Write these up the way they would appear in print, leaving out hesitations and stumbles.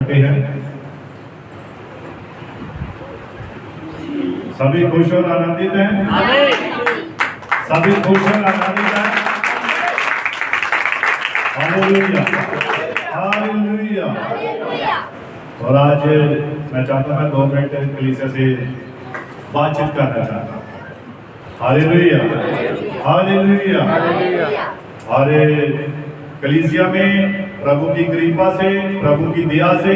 हैं। सभी खुश और आनंदित हैं। सभी खुश और आनंदित हैं। Hallelujah, hallelujah. और आज मैं चाहता हूं 2 मिनट कलीसिया से बातचीत करना चाहता हूं। Hallelujah, hallelujah. और कलीसिया में प्रभु की कृपा से, प्रभु की दया से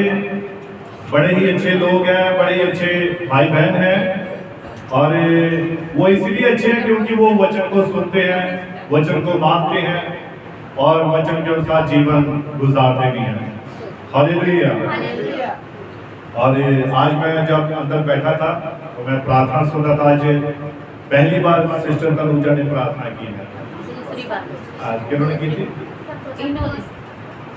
बड़े ही अच्छे लोग हैं, बड़े ही अच्छे भाई बहन हैं। और वो इसलिए अच्छे हैं क्योंकि वो वचन को सुनते हैं, वचन को मानते हैं और वचन के अनुसार जीवन गुजारते भी हैं। हालेलुया। और आज मैं जब अंदर बैठा था तो मैं प्रार्थना सुन रहा था। आज पहली बार सिस्टर तनुजा ने प्रार्थना की है। आज किन्होंने की थी?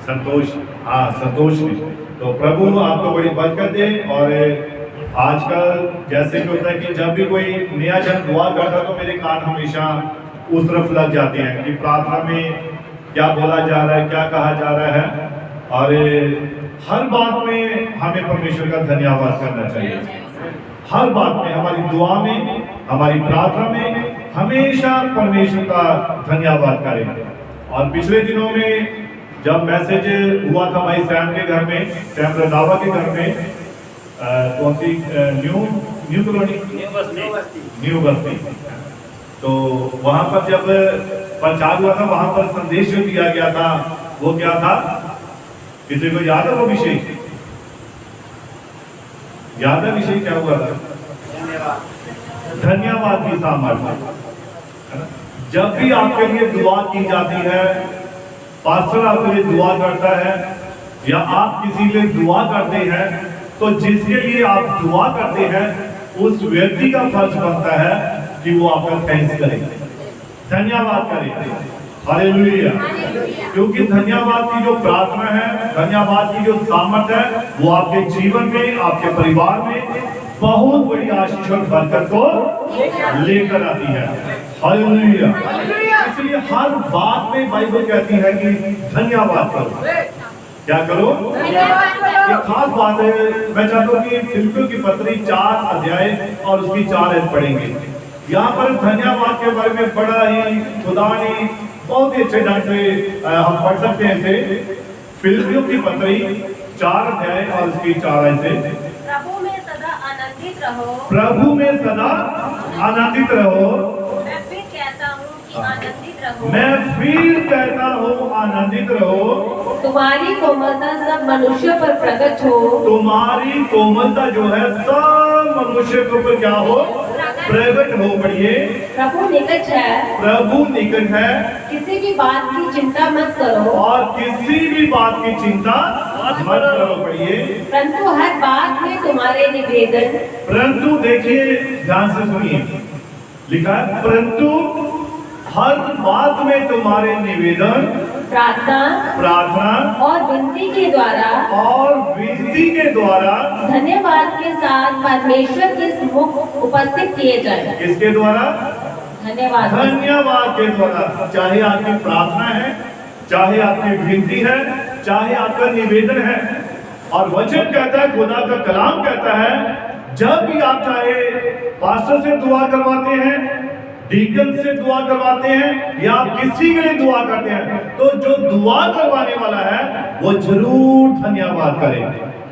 संतोष, हाँ संतोष ने। तो प्रभु आपको बड़ी बरकत दे। और आजकल जैसे कि होता है कि जब भी कोई नया जन दुआ करता है तो मेरे कान हमेशा उस तरफ लग जाते हैं कि प्रार्थना में क्या बोला जा रहा है, क्या कहा जा रहा है। और हर बात में हमें परमेश्वर का धन्यवाद करना चाहिए। हर बात में, हमारी दुआ में, हमारी प्रार्थना में हमेशा परमेश्वर का धन्यवाद करें। और पिछले दिनों में जब मैसेज हुआ था भाई सैम के घर में, सैम रंधावा के घर में, कौन सी न्यू कॉलोनी, न्यू बस्ती, तो वहां पर जब प्रचार हुआ था वहां पर संदेश जो दिया गया था वो क्या था? किसी को याद है वो विषय? याद है विषय क्या हुआ था? धन्यवाद की सामर्थ्य। जब भी आपके लिए दुआ की जाती है, पास्टर आपके लिए दुआ करता है या आप किसी के लिए दुआ करते हैं, तो जिसके लिए आप दुआ करते हैं उस व्यक्ति का फर्ज बनता है कि वो आपका थैंक्स करे, धन्यवाद करे। हालेलुया। क्योंकि धन्यवाद की जो प्रार्थना है, धन्यवाद की जो सामर्थ्य है, वो आपके जीवन में, आपके परिवार में बहुत बड़ी आशीष और बरकत को लेकर आती है। हालेलुया। इसलिए हर बात में बाइबल कहती है कि धन्यवाद करो। क्या करो? एक खास बात है, मैं चाहता हूँ कि फिलिप्पियों की पत्री 4 अध्याय और उसकी 4 आयत पढ़ेंगे। यहाँ पर धन्यवाद के बारे में बड़ा ही खुदा ने बहुत ही अच्छे ढंग से हम पढ़ सकते हैं इसे। फिलिप्पियों की पत्री 4 अध्याय और उसकी 4 आयत से। प्रभु में सदा आनंदित रहो। प्रभु में सदा आनंदित रहो। मैं फिर कहता हूँ कि आनंदित रहो। मैं फिर कहता हूँ आनंदित रहो। तुम्हारी कोमलता सब मनुष्य पर प्रकट हो। तुम्हारी कोमलता जो है सब मनुष्य के ऊपर क्या हो? प्रकट हो। बढ़िए। प्रभु निकट है। प्रभु निकट है। किसी भी बात की चिंता मत करो। और किसी भी बात की चिंता मत करो। बढ़िए। परंतु हर बात में तुम्हारे निवेदन। परंतु देखिए, ध्यान से सुनिए, लिखा है परंतु हर बात में तुम्हारे निवेदन, प्रार्थना और विनती के द्वारा धन्यवाद के साथ परमेश्वर के सम्मुख उपस्थित किए जाए। किसके द्वारा? धन्यवाद के द्वारा। चाहे आपकी प्रार्थना है, चाहे आपकी विनती है, चाहे आपका निवेदन है। और वचन कहता है, खुदा का कलाम कहता है, जब भी आप चाहे पास्टर से दुआ करवाते हैं, डीकन से दुआ करवाते हैं या आप किसी के लिए दुआ करते हैं, तो जो दुआ करवाने वाला है वो जरूर धन्यवाद करे।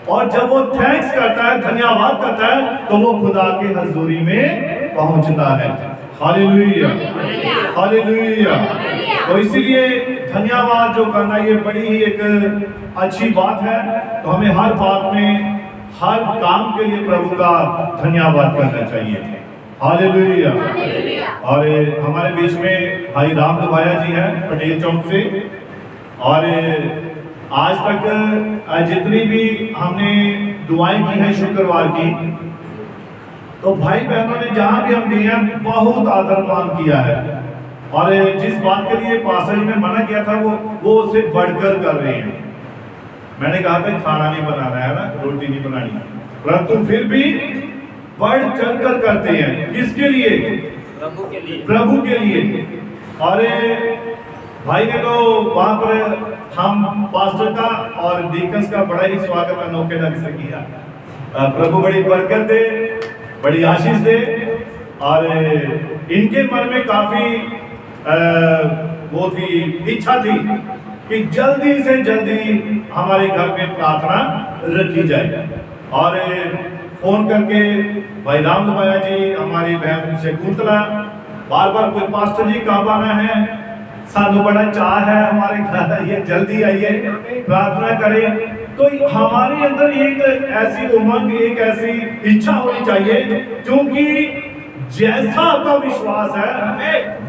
और जब वो थैंक्स करता है, धन्यवाद करता है, तो वो खुदा के हजूरी में पहुंचता है। Hallelujah, hallelujah. तो इसीलिए धन्यवाद जो करना ये बड़ी ही एक अच्छी बात है। तो हमें हर बात में, हर काम के लिए प्रभु का धन्यवाद करना चाहिए। हालेलुया। और हमारे बीच में भाई राम दुबाया जी हैं पटेल चौक से। और आज तक जितनी भी हमने दुआएं की हैं शुक्रवार की, तो भाई बहनों ने जहां भी हम गए हैं बहुत आदर मान किया है। और जिस बात के लिए पास्टर जी ने मना किया था वो उससे बढ़कर कर रहे हैं। मैंने कहा था खाना नहीं बनाना है ना, रोटी नहीं बनानी, परंतु फिर भी बढ़ चढ़ कर करते हैं। किसके लिए? प्रभु के लिए। प्रभु के लिए। और भाई ने तो वहां पर हम पास्टर का और डीकन्स का बड़ा ही स्वागत अनोखे ढंग से किया। प्रभु बड़ी बरकत दे, बड़ी आशीष दे, और इनके मन में काफी वो थी, इच्छा थी कि जल्दी से जल्दी हमारे घर में प्रार्थना रखी जाए। और फोन करके भाई राम लुबाया जी, हमारी बहन शकुंतला बार बार कोई पास्टर जी कब आना है, सानू बड़ा चाह है हमारे घर आइए, जल्दी आइए, प्रार्थना करें। तो हमारे अंदर एक ऐसी उमंग, एक ऐसी इच्छा होनी चाहिए, क्योंकि जैसा आपका विश्वास है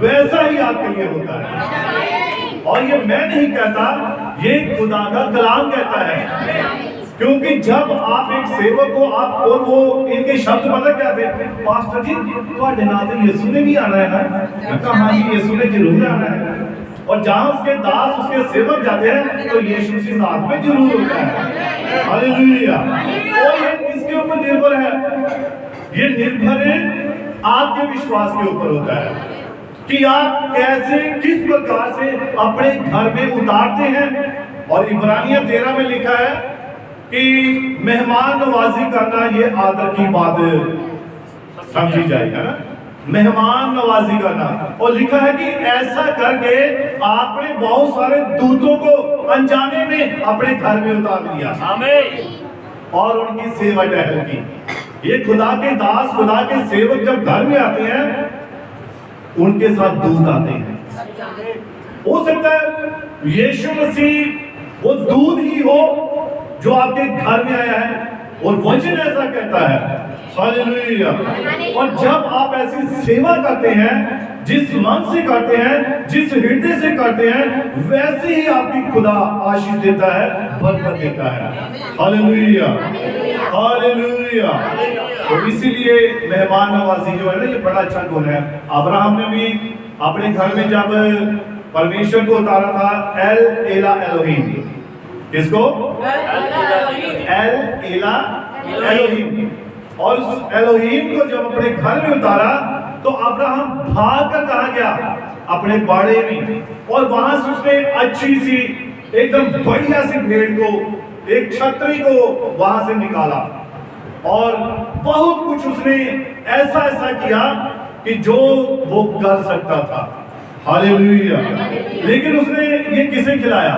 वैसा ही आपके लिए होता है। और ये मैं नहीं कहता, ये खुदा का कलाम कहता है। क्योंकि जब आप एक सेवक हो, आप, और वो इनके शब्द पता क्या थे, पास्टर जी ਤੁਹਾਡੇ ਨਾਲ तो यीशु ने भी आना है ना? मैं कहा हाँ जी, यीशु ने जरूर आना है। और जहाँ उसके दास, उसके सेवक जाते हैं तो यीशु के साथ में जरूर होता है। हालेलुया। और ये किसके ऊपर निर्भर है? ये निर्भर है आपके विश्वास के ऊपर होता है कि आप कैसे, किस प्रकार से अपने घर में उतारते हैं। और इब्रानियन 13 में लिखा है कि मेहमान नवाजी करना ये आदर की बात समझी जाएगी, है ना? मेहमान नवाजी करना, और लिखा है कि ऐसा करके आपने बहुत सारे दूतों को अनजाने में अपने घर में उतार लिया। आमीन। और उनकी सेवा टहल की। ये खुदा के दास, खुदा के सेवक जब घर में आते हैं, उनके साथ दूत आते हैं। हो सकता है यीशु मसीह वो दूध ही हो जो आपके घर में आया है, और वचन ऐसा कहता है। हालेलुया। और जब आप ऐसी सेवा करते हैं, जिस मन से करते हैं, जिस हृदय से करते हैं, वैसे ही आपकी खुदा आशीष देता है, बरकत देता है। Hallelujah, hallelujah. तो इसीलिए मेहमान नवाजी जो है ना, ये बड़ा अच्छा गुण है। अब्राहम ने भी अपने घर में जब परमेश्वर को उतारा था, एल एला एलोहीम, किसको? एल एला एलोहीम। और उस एलोहीम को जब अपने घर में उतारा तो अब्राहम भाग कर कहा गया अपने बाड़े में, और वहां से उसने अच्छी सी एकदम बढ़िया सी भेड़ को, एक छतरी को वहां से निकाला, और बहुत कुछ उसने ऐसा ऐसा किया कि जो वो कर सकता था। हालेलुया। लेकिन उसने ये किसे खिलाया?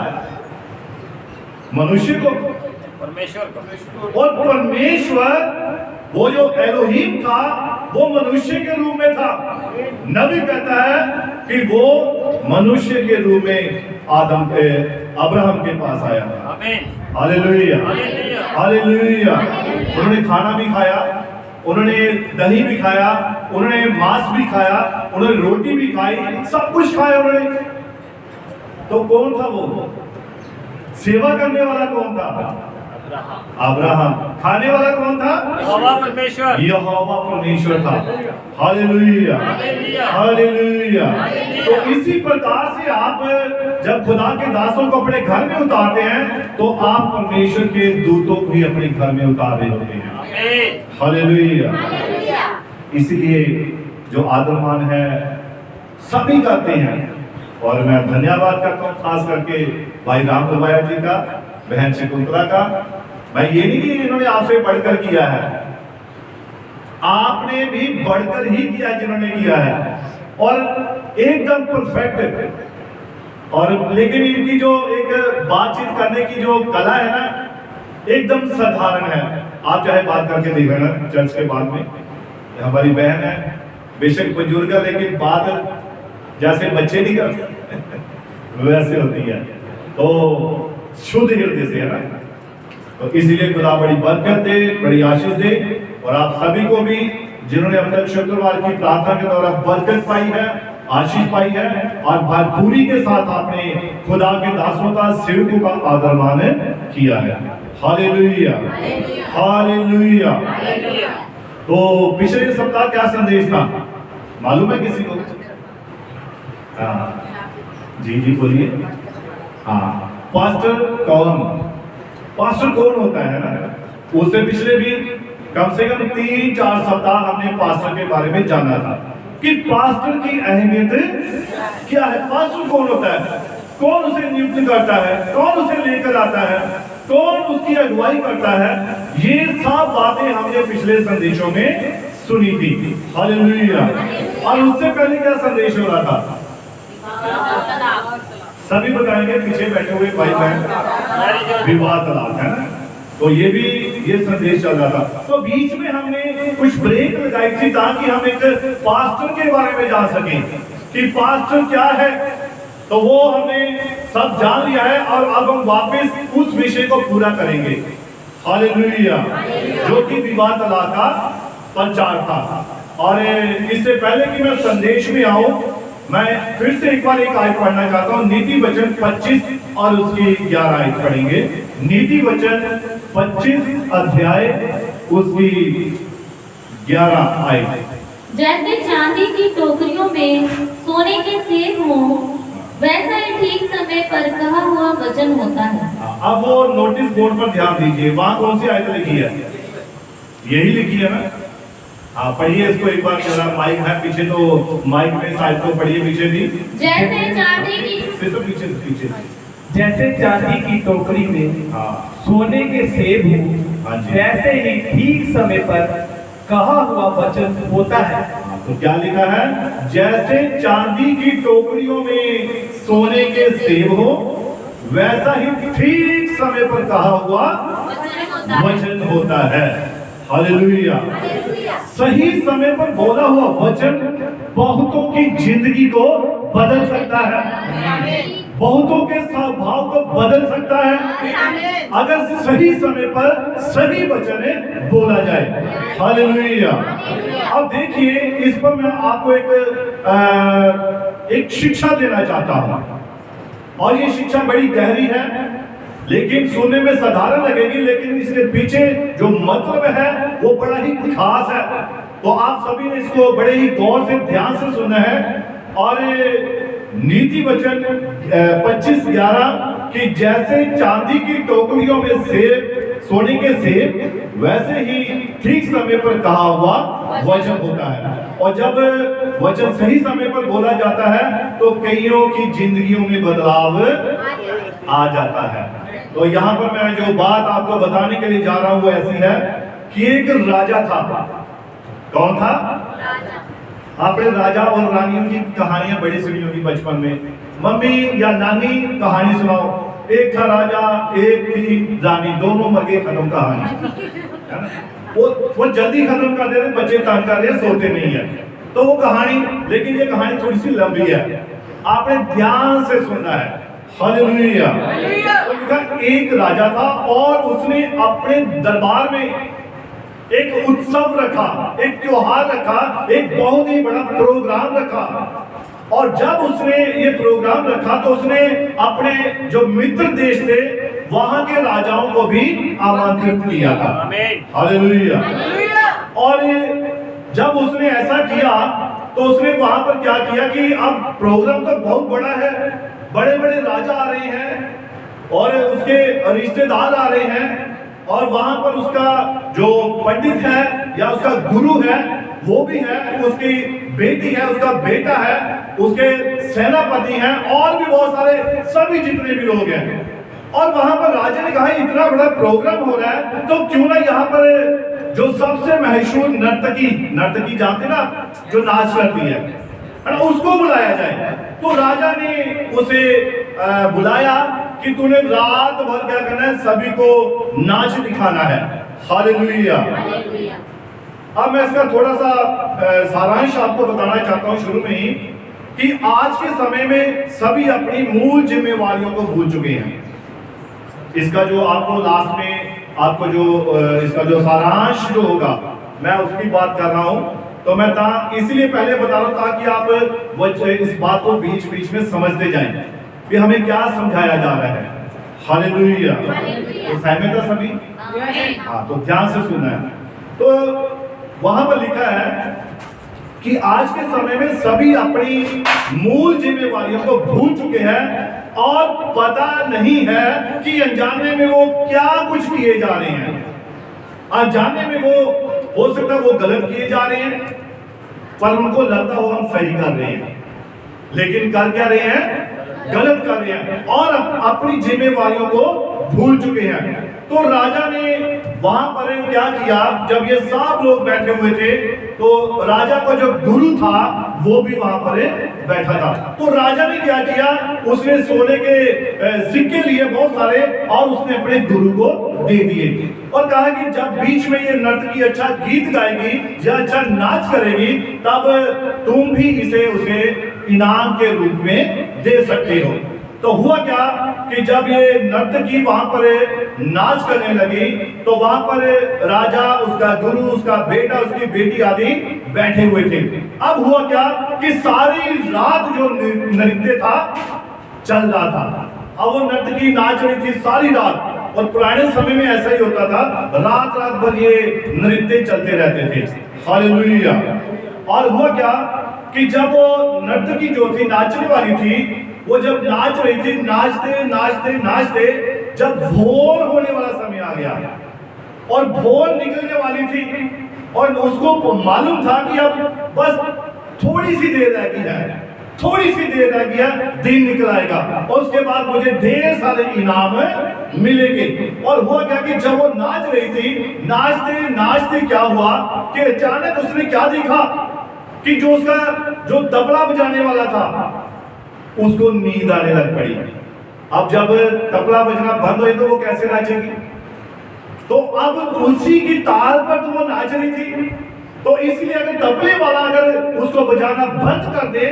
मनुष्य को, परमेश्वर को। और परमेश्वर वो जो एलोहीम था, वो मनुष्य के रूप में था। नबी कहता है कि वो मनुष्य के रूप में अब्राहम के पास आया। Hallelujah, hallelujah. उन्होंने खाना भी खाया, उन्होंने दही भी खाया, उन्होंने मांस भी खाया, उन्होंने रोटी भी खाई, सब कुछ खाया उन्होंने। तो कौन था वो? सेवा करने वाला कौन था? अब्राहम। खाने वाला कौन था? यहोवा परमेश्वर। यहोवा परमेश्वर था। Hallelujah, hallelujah. तो इसी प्रकार से आप जब खुदा के दासों को अपने घर में उतारते हैं, तो आप परमेश्वर के दूतों को भी अपने घर में उतार रहे होते हैं। हालेलुया। इसलिए जो आदरमान है सभी करते हैं, और मैं धन्यवाद करता हूँ खास करके भाई राम लुबाया जी का, बहन शकुंतला का। मैं ये नहीं कि इन्होंने आपसे बढ़कर किया है, आपने भी बढ़कर ही किया जिन्होंने किया है, और एकदम परफेक्ट। और लेकिन इनकी जो एक बातचीत करने की जो कला है ना, एकदम साधारण है। आप चाहे बात करके देख लेना चर्च के बाद में, हमारी बहन है, बेशक बुजुर्ग है, लेकिन बात जैसे बच्चे नहीं करते वैसे होती है, तो शुद्ध हृदय से, है ना। तो इसीलिए खुदा बड़ी बरकत दे, बड़ी आशीष दे, और आप सभी को भी जिन्होंने अब तक शुक्रवार की प्रार्थना के दौरान बरकत पाई है, आशीष पाई है, और भरपूरी के साथ आपने खुदा के दासों का, सेवकों का आदर मान किया है। Hallelujah, hallelujah. तो पिछले सप्ताह क्या संदेश था मालूम है किसी को? जी जी बोलिए। हाँ, पास्टर कौन होता है ना? उससे पिछले भी कम से कम 3-4 सप्ताह हमने पास्टर के बारे में जाना था कि पास्टर की अहमियत क्या है, पास्टर कौन होता है। कौन उसे नियुक्त करता है, कौन उसे लेकर आता है, कौन उसकी अगुवाई करता है, ये सब बातें हमने पिछले संदेशों में सुनी थी। हालेलुया। और उससे पहले क्या संदेश हो रहा था? सभी बताएंगे, पीछे बैठे हुए भाई बहन, विवाह तलाक है ना, तो ये संदेश चल रहा था। तो बीच में हमने कुछ ब्रेक लगाई थी ताकि हम एक पास्टर के बारे में जान सकें कि पास्टर क्या है। तो वो हमने सब जान लिया है और अब हम वापस उस विषय को पूरा करेंगे। हालेलुया। जो कि विवाह तलाक का प्रचार था। और इससे पहले कि मैं संदेश में आऊं, मैं फिर से एक बार एक आयत पढ़ना चाहता हूं। नीति वचन 25 और उसकी 11 आयत पढ़ेंगे। नीति वचन 25 अध्याय उसकी 11 आयत। जैसे चांदी की टोकरियों में सोने के सेब हो, वैसा ही ठीक समय पर कहा हुआ वचन होता है। अब वो नोटिस बोर्ड पर ध्यान दीजिए, वहां कौन सी आयत लिखी है? यही लिखी है ना? हाँ, पढ़िए इसको एक बार। जरा माइक है पीछे, तो माइक में साइड को पढ़िए, पीछे भी। जैसे चांदी की पीछे जैसे चांदी की टोकरी में सोने के सेब हो, वैसे ही ठीक समय पर कहा हुआ वचन होता है। तो क्या लिखा है? जैसे चांदी की टोकरियों में सोने के सेब हो, वैसा ही ठीक समय पर कहा हुआ वचन होता है। हालेलुया। सही समय पर बोला हुआ वचन बहुतों की जिंदगी को बदल सकता है, बहुतों के स्वभाव को बदल सकता है, अगर सही समय पर सही वचन बोला जाए। हालेलुया। अब देखिए, इस पर मैं आपको एक शिक्षा देना चाहता हूं, और ये शिक्षा बड़ी गहरी है, लेकिन सुनने में साधारण लगेगी, लेकिन इसके पीछे जो मतलब है वो बड़ा ही खास है। तो आप सभी ने इसको बड़े ही गौर से, ध्यान से सुनना है। और नीति वचन 25:11 कि जैसे चांदी की टोकरियों में सेब, सोने के सेब, वैसे ही ठीक समय पर कहा हुआ वचन होता है। और जब वचन सही समय पर बोला जाता है तो कईयों की जिंदगियों में बदलाव आ जाता है। तो यहाँ पर मैं जो बात आपको बताने के लिए जा रहा हूँ वो ऐसी है कि एक राजा था। कौन था? आपने राजा और रानियों की कहानियां बड़ी सुनी होगी बचपन में। मम्मी या नानी कहानी सुनाओ। एक था राजा, एक थी रानी, दोनों मर गए, खत्म कहानी, है ना? वो जल्दी खत्म कर दे रहे, बच्चे तंग कर रहे, सोते नहीं है, तो वो कहानी। लेकिन ये कहानी थोड़ी सी लंबी है, आपने ध्यान से सुनना है। हालेलुया। एक राजा था और उसने अपने दरबार में एक उत्सव रखा, एक त्योहार रखा, एक बहुत ही बड़ा प्रोग्राम रखा। और जब उसने ये प्रोग्राम रखा तो उसने अपने जो मित्र देश थे वहां के राजाओं को भी आमंत्रित किया था। हालेलुया। और जब उसने ऐसा किया तो उसने वहां पर क्या किया कि अब प्रोग्राम तो बहुत बड़ा है, बड़े बड़े राजा आ रहे हैं और उसके रिश्तेदार आ रहे हैं, और वहां पर उसका जो पंडित है या उसका गुरु है वो भी है, उसकी बेटी है, उसका बेटा है, उसके सेनापति हैं, और भी बहुत सारे, सभी जितने भी लोग हैं। और वहां पर राजा ने कहा इतना बड़ा प्रोग्राम हो रहा है तो क्यों ना यहाँ पर जो सबसे मशहूर नर्तकी जानते ना, जो नाच करती है ना, उसको बुलाया जाए। तो राजा ने उसे बुलाया कि तूने रात भर क्या करना है, सभी को नाच दिखाना है। हालेलुया। अब मैं इसका थोड़ा सा सारांश आपको बताना चाहता हूं शुरू में ही, कि आज के समय में सभी अपनी मूल जिम्मेवारियों को भूल चुके हैं। इसका जो आपको लास्ट में आपको जो इसका जो सारांश जो होगा मैं उसकी बात कर रहा हूं, तो मैं इसलिए पहले बता रहा हूं ताकि आप इस बात को बीच बीच में समझते जाएं कि हमें क्या समझाया जा रहा है। हालेलुया। तो सहमत है सभी? हाँ, तो ध्यान से सुनना है। तो वहां पर लिखा है कि आज के समय में सभी अपनी मूल जिम्मेवारियों को भूल चुके हैं और पता नहीं है कि अनजाने में वो क्या कुछ किए जा रहे हैं। अनजाने में वो हो सकता है वो गलत किए जा रहे हैं, पर उनको लगता हो हम सही कर रहे हैं, लेकिन कर क्या रहे हैं? गलत कर रहे हैं और अपनी जिम्मेवारियों को भूल चुके हैं। तो राजा ने वहां पर क्या किया, जब ये सब लोग बैठे हुए थे तो राजा का जो गुरु था वो भी वहां पर बैठा था। तो राजा ने क्या किया, उसने सोने के सिक्के लिए बहुत सारे और उसने अपने गुरु को दे दिए और कहा कि जब बीच में ये नर्तकी अच्छा गीत गाएगी या अच्छा नाच करेगी तब तुम भी इसे उसे इनाम के रूप में दे सकते हो। तो हुआ क्या कि जब ये नर्तकी वहां पर नाच करने लगी तो वहां पर राजा, उसका गुरु, उसका बेटा, उसकी बेटी आदि बैठे हुए थे। अब हुआ क्या कि सारी रात जो नृत्य था चल रहा था। अब वो नर्तकी नाच रही थी सारी रात और पुराने समय में ऐसा ही होता था, रात रात भर ये नृत्य चलते रहते थे। हालेलुया। और हुआ क्या कि जब वो नर्तकी जो थी नाचने वाली थी, वो जब नाच रही थी, नाचते नाचते नाचते जब भोर होने वाला समय आ गया और भोर निकलने वाली थी और उसको मालूम था कि अब बस थोड़ी सी देर रह गई है, थोड़ी सी देर रह गया, दिन निकल आएगा और उसके बाद मुझे ढेर सारे इनाम मिलेंगे। और हुआ क्या कि जब वो नाच रही थी, नाचते नाचते क्या हुआ कि अचानक उसने क्या देखा कि जो उसका जो तबला बजाने वाला था उसको नींद आने लग पड़ी। अब जब तबला बजना बंद हुई तो वो कैसे नाचेगी, तो अब उसी की ताल पर तो वो नाच रही थी। तो इसलिए अगर तबले वाला अगर उसको बजाना बंद कर दे,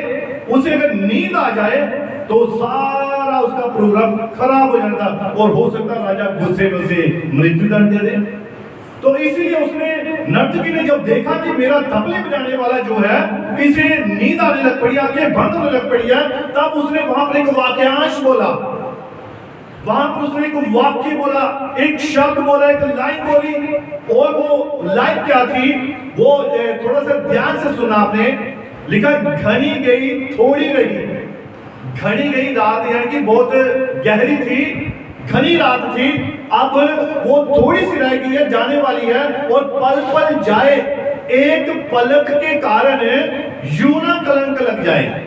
उसे अगर नींद आ जाए तो सारा उसका प्रोग्राम खराब हो जाता और हो सकता राजा गुस्से में उसे मृत्यु दंड दे दे। तो इसीलिए उसने, नर्तकी ने जब देखा कि मेरा तबले बजाने वाला जो है इसे नींद आने लग पड़ी, आंखें बंद होने लग पड़ी है, तब उसने वहां पर एक वाक्यांश बोला, वहां पर उसने एक वाक्य बोला, एक शब्द बोला, एक लाइन बोली। और वो लाइन क्या थी वो थोड़ा सा ध्यान से सुना आपने। लिखा, घनी गई थोड़ी रही। घनी गई रात यानी कि बहुत गहरी थी, घनी रात थी, अब वो थोड़ी सी रह गई है, जाने वाली है और पल पल जाए, एक पलक के कारण यूं ना कलंक लग जाए।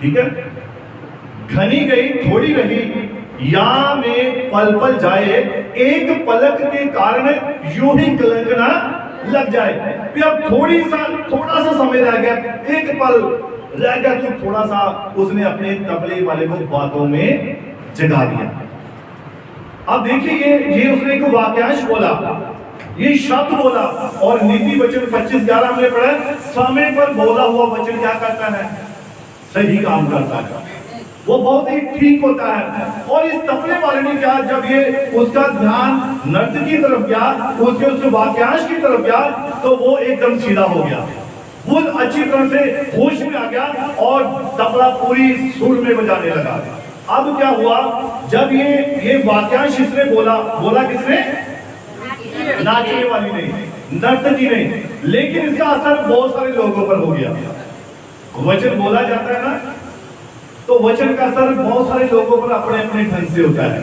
ठीक है, घनी गई थोड़ी रही या में पल पल जाए, एक पलक के कारण यूं ही कलंक ना लग जाए। फिर अब थोड़ा सा समय रह गया, एक पल रह गया तो थोड़ा सा उसने अपने तबले वाले को बातों में जगा दिया। अब देखिए ये उसने एक वाक्यांश बोला, ये शब्द बोला और नीति वचन 25:11 हमने पढ़ा, समय पर बोला हुआ वचन क्या करता है, सही काम करता है, वो बहुत ही ठीक होता है। और इस तबले वाले ने क्या, जब ये उसका ध्यान नृत्य की तरफ गया, उसके उस वाक्यांश की तरफ गया, तो वो एकदम सीधा हो गया, वो अच्छी तरह से होश में आ गया और तबला पूरी सुर में बजाने लगा। अब क्या हुआ, जब ये वाक्यांश इसने बोला किसने, नाचने वाली ने, नर्तकी ने, लेकिन इसका असर बहुत सारे लोगों पर हो गया। वचन बोला जाता है ना, तो वचन का असर बहुत सारे लोगों पर अपने अपने ढंग से होता है।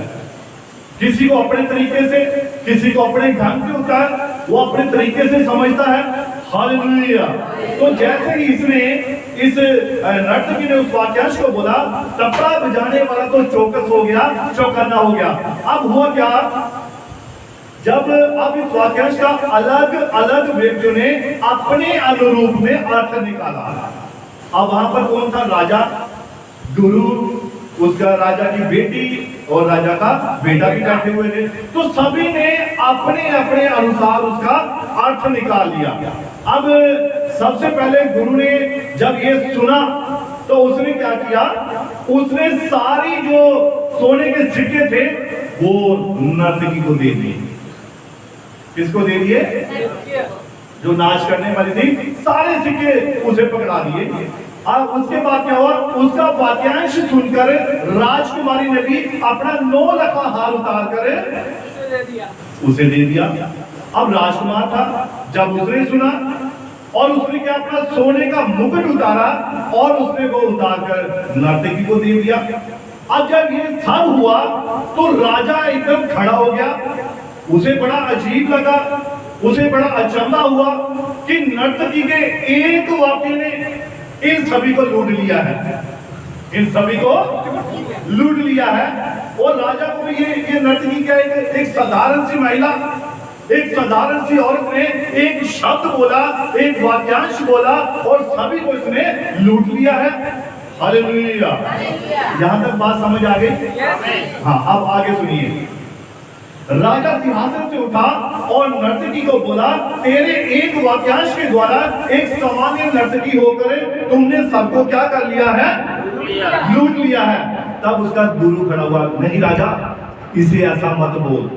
किसी को अपने तरीके से, किसी को अपने ढंग से होता है, वो अपने तरीके से समझता है। हालेलुया। तो जैसे ही इसने इस नर्तकी ने उस वाक्यांश को बोला, तबला बजाने वाला तो चौकस हो गया, चौकन्ना हो गया। अब हुआ क्या, जब अब इस वाक्यांश का अलग अलग व्यक्तियों ने अपने अनुरूप में अर्थ निकाला। अब वहां पर कौन था, राजा, गुरु, उसका राजा की बेटी और राजा का बेटा भी बैठे हुए थे। तो सभी ने अपने अपने अनुसार उसका अर्थ निकाल लिया। अब सबसे पहले गुरु ने जब ये सुना तो उसने क्या किया, उसने सारी जो सोने के सिक्के थे वो नर्तकी को दे दिए। किसको दे दिए, जो नाच करने वाली थी, सारे सिक्के उसे पकड़ा दिए। अब उसके बाद क्या हुआ, उसका वाक्यांश सुनकर राजकुमारी ने भी अपना 9 लखा हार उतार कर उसे दे दिया। अब राजकुमार था, जब उसने सुना और उसने क्या, अपना सोने का मुकुट उतारा और उसने वो उतार कर नर्तकी को दे दिया। अब जब ये सब हुआ तो राजा एकदम खड़ा हो गया, उसे बड़ा अजीब लगा, उसे बड़ा अचंभा हुआ कि नर्तकी के एक वाक्य ने इन सभी को लूट लिया है। इन सभी को लूट लिया है। और राजा को भी ये नर्तकी क्या है, एक साधारण सी महिला, एक साधारण सी औरत ने एक शब्द बोला, एक वाक्यांश बोला और सभी को इसने लूट लिया है। हालेलुया। यहां तक बात समझ आ गई? हाँ, अब आगे सुनिए। राजा सिंहासन से उठा और नर्तकी को बोला, तेरे एक वाक्यांश के द्वारा एक सामान्य नर्तकी होकर तुमने सबको क्या कर लिया है? लूट लिया है। तब उसका गुरु खड़ा हुआ, नहीं राजा, इसे ऐसा मत बोल।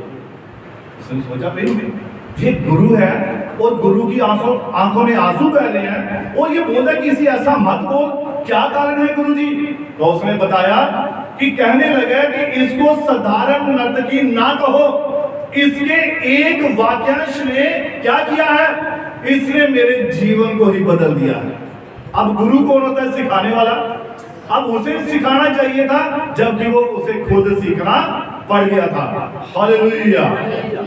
उसने सोचा भाई ये गुरु है और गुरु की आंखों में आंसू बह रहे हैं और ये बोलता कि इसे ऐसा मत बोल, क्या कारण है गुरुजी? तो उसने बताया कि कहने लगे कि इसको साधारण नर्तकी ना कहो, इसके एक वाक्यांश ने क्या किया है? इसने मेरे जीवन को ही बदल दिया है। अब गुरु कौन होता है? सिखाने वाला। अब उसे सिखाना चाहिए था, जबकि वो उसे खुद सीखना पड़ गया था। हालेलुया।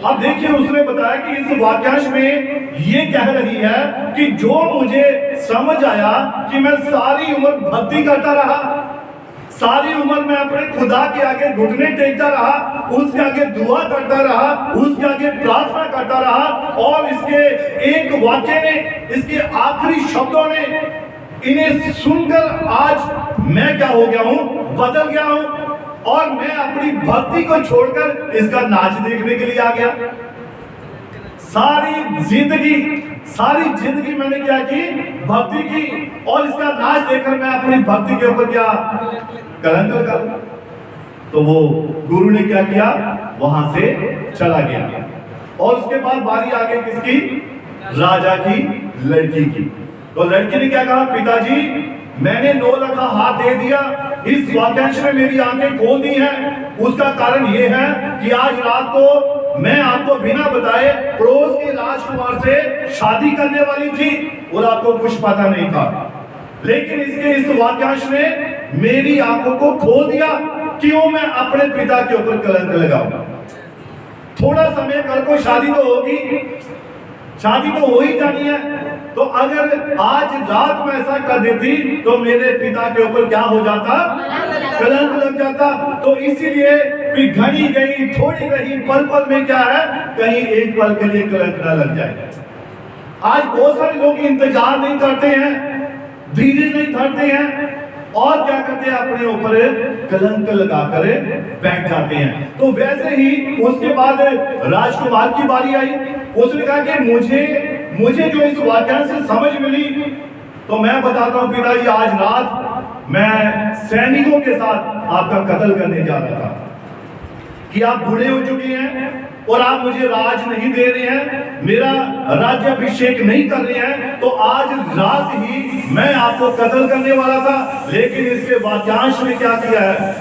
अब देखिए, उसने बताया कि इस वाक्यांश में ये कह रही है कि जो मुझे समझ आया कि मैं सारी उम्र भक्ति करता रहा, सारी उम्र मैं अपने खुदा के आगे घुटने टेकता रहा, उसके आगे दुआ करता रहा, उसके आगे प्रार्थना करता रहा, और इसके एक वाक्य ने, इसके आखिरी शब्दों ने, इन्हें सुनकर आज मैं क्या हो गया हूं? बदल गया हूं, और मैं अपनी भक्ति को छोड़कर इसका नाच देखने के लिए आ गया। सारी जिंदगी मैंने क्या की? भक्ति की, और इसका नाच देखकर मैं अपनी भक्ति के ऊपर क्या कलंक लगा। तो वो गुरु ने क्या किया? वहां से चला गया। और उसके बाद बारी आ गई किसकी? राजा की लड़की की। तो लड़की ने क्या कहा? पिताजी, मैंने 9 लखा हाथ दे दिया, इस वाक्यांश में मेरी आंखें खोल दी हैं। उसका कारण यह है कि आज रात को मैं आपको बिना बताए पड़ोस के राजकुमार से शादी करने वाली थी और आपको कुछ पता नहीं था, लेकिन इसके इस वाक्यांश ने मेरी आंखों को खोल दिया। क्यों मैं अपने पिता के ऊपर कलंक लगाऊं? थोड़ा समय कर को शादी तो होगी, शादी तो हो ही जानी है। तो अगर आज रात में ऐसा कर देती तो मेरे पिता के ऊपर क्या हो जाता? कलंक लग जाता। तो इसीलिए भी घड़ी गई, थोड़ी रही, पल पल में क्या है, कहीं एक पल के लिए कलंक ना लग जाए। आज बहुत सारे लोग इंतजार नहीं करते हैं, धीरज नहीं धरते हैं, और क्या करते हैं? अपने ऊपर कलंक लगाकर बैठ जाते हैं। तो वैसे ही उसके बाद राजकुमार की बारी आई। उसने कहा कि मुझे जो इस वाक्यांश से समझ मिली, तो मैं बताता हूं पिताजी, आज रात मैं सैनिकों के साथ आपका कत्ल करने जा रहा था कि आप बूढ़े हो चुके हैं और आप मुझे राज नहीं दे रहे हैं, मेरा राज्याभिषेक नहीं कर रहे हैं, तो आज रात ही मैं आपको कत्ल करने वाला था, लेकिन इसके वाक्यांश ने क्या किया है?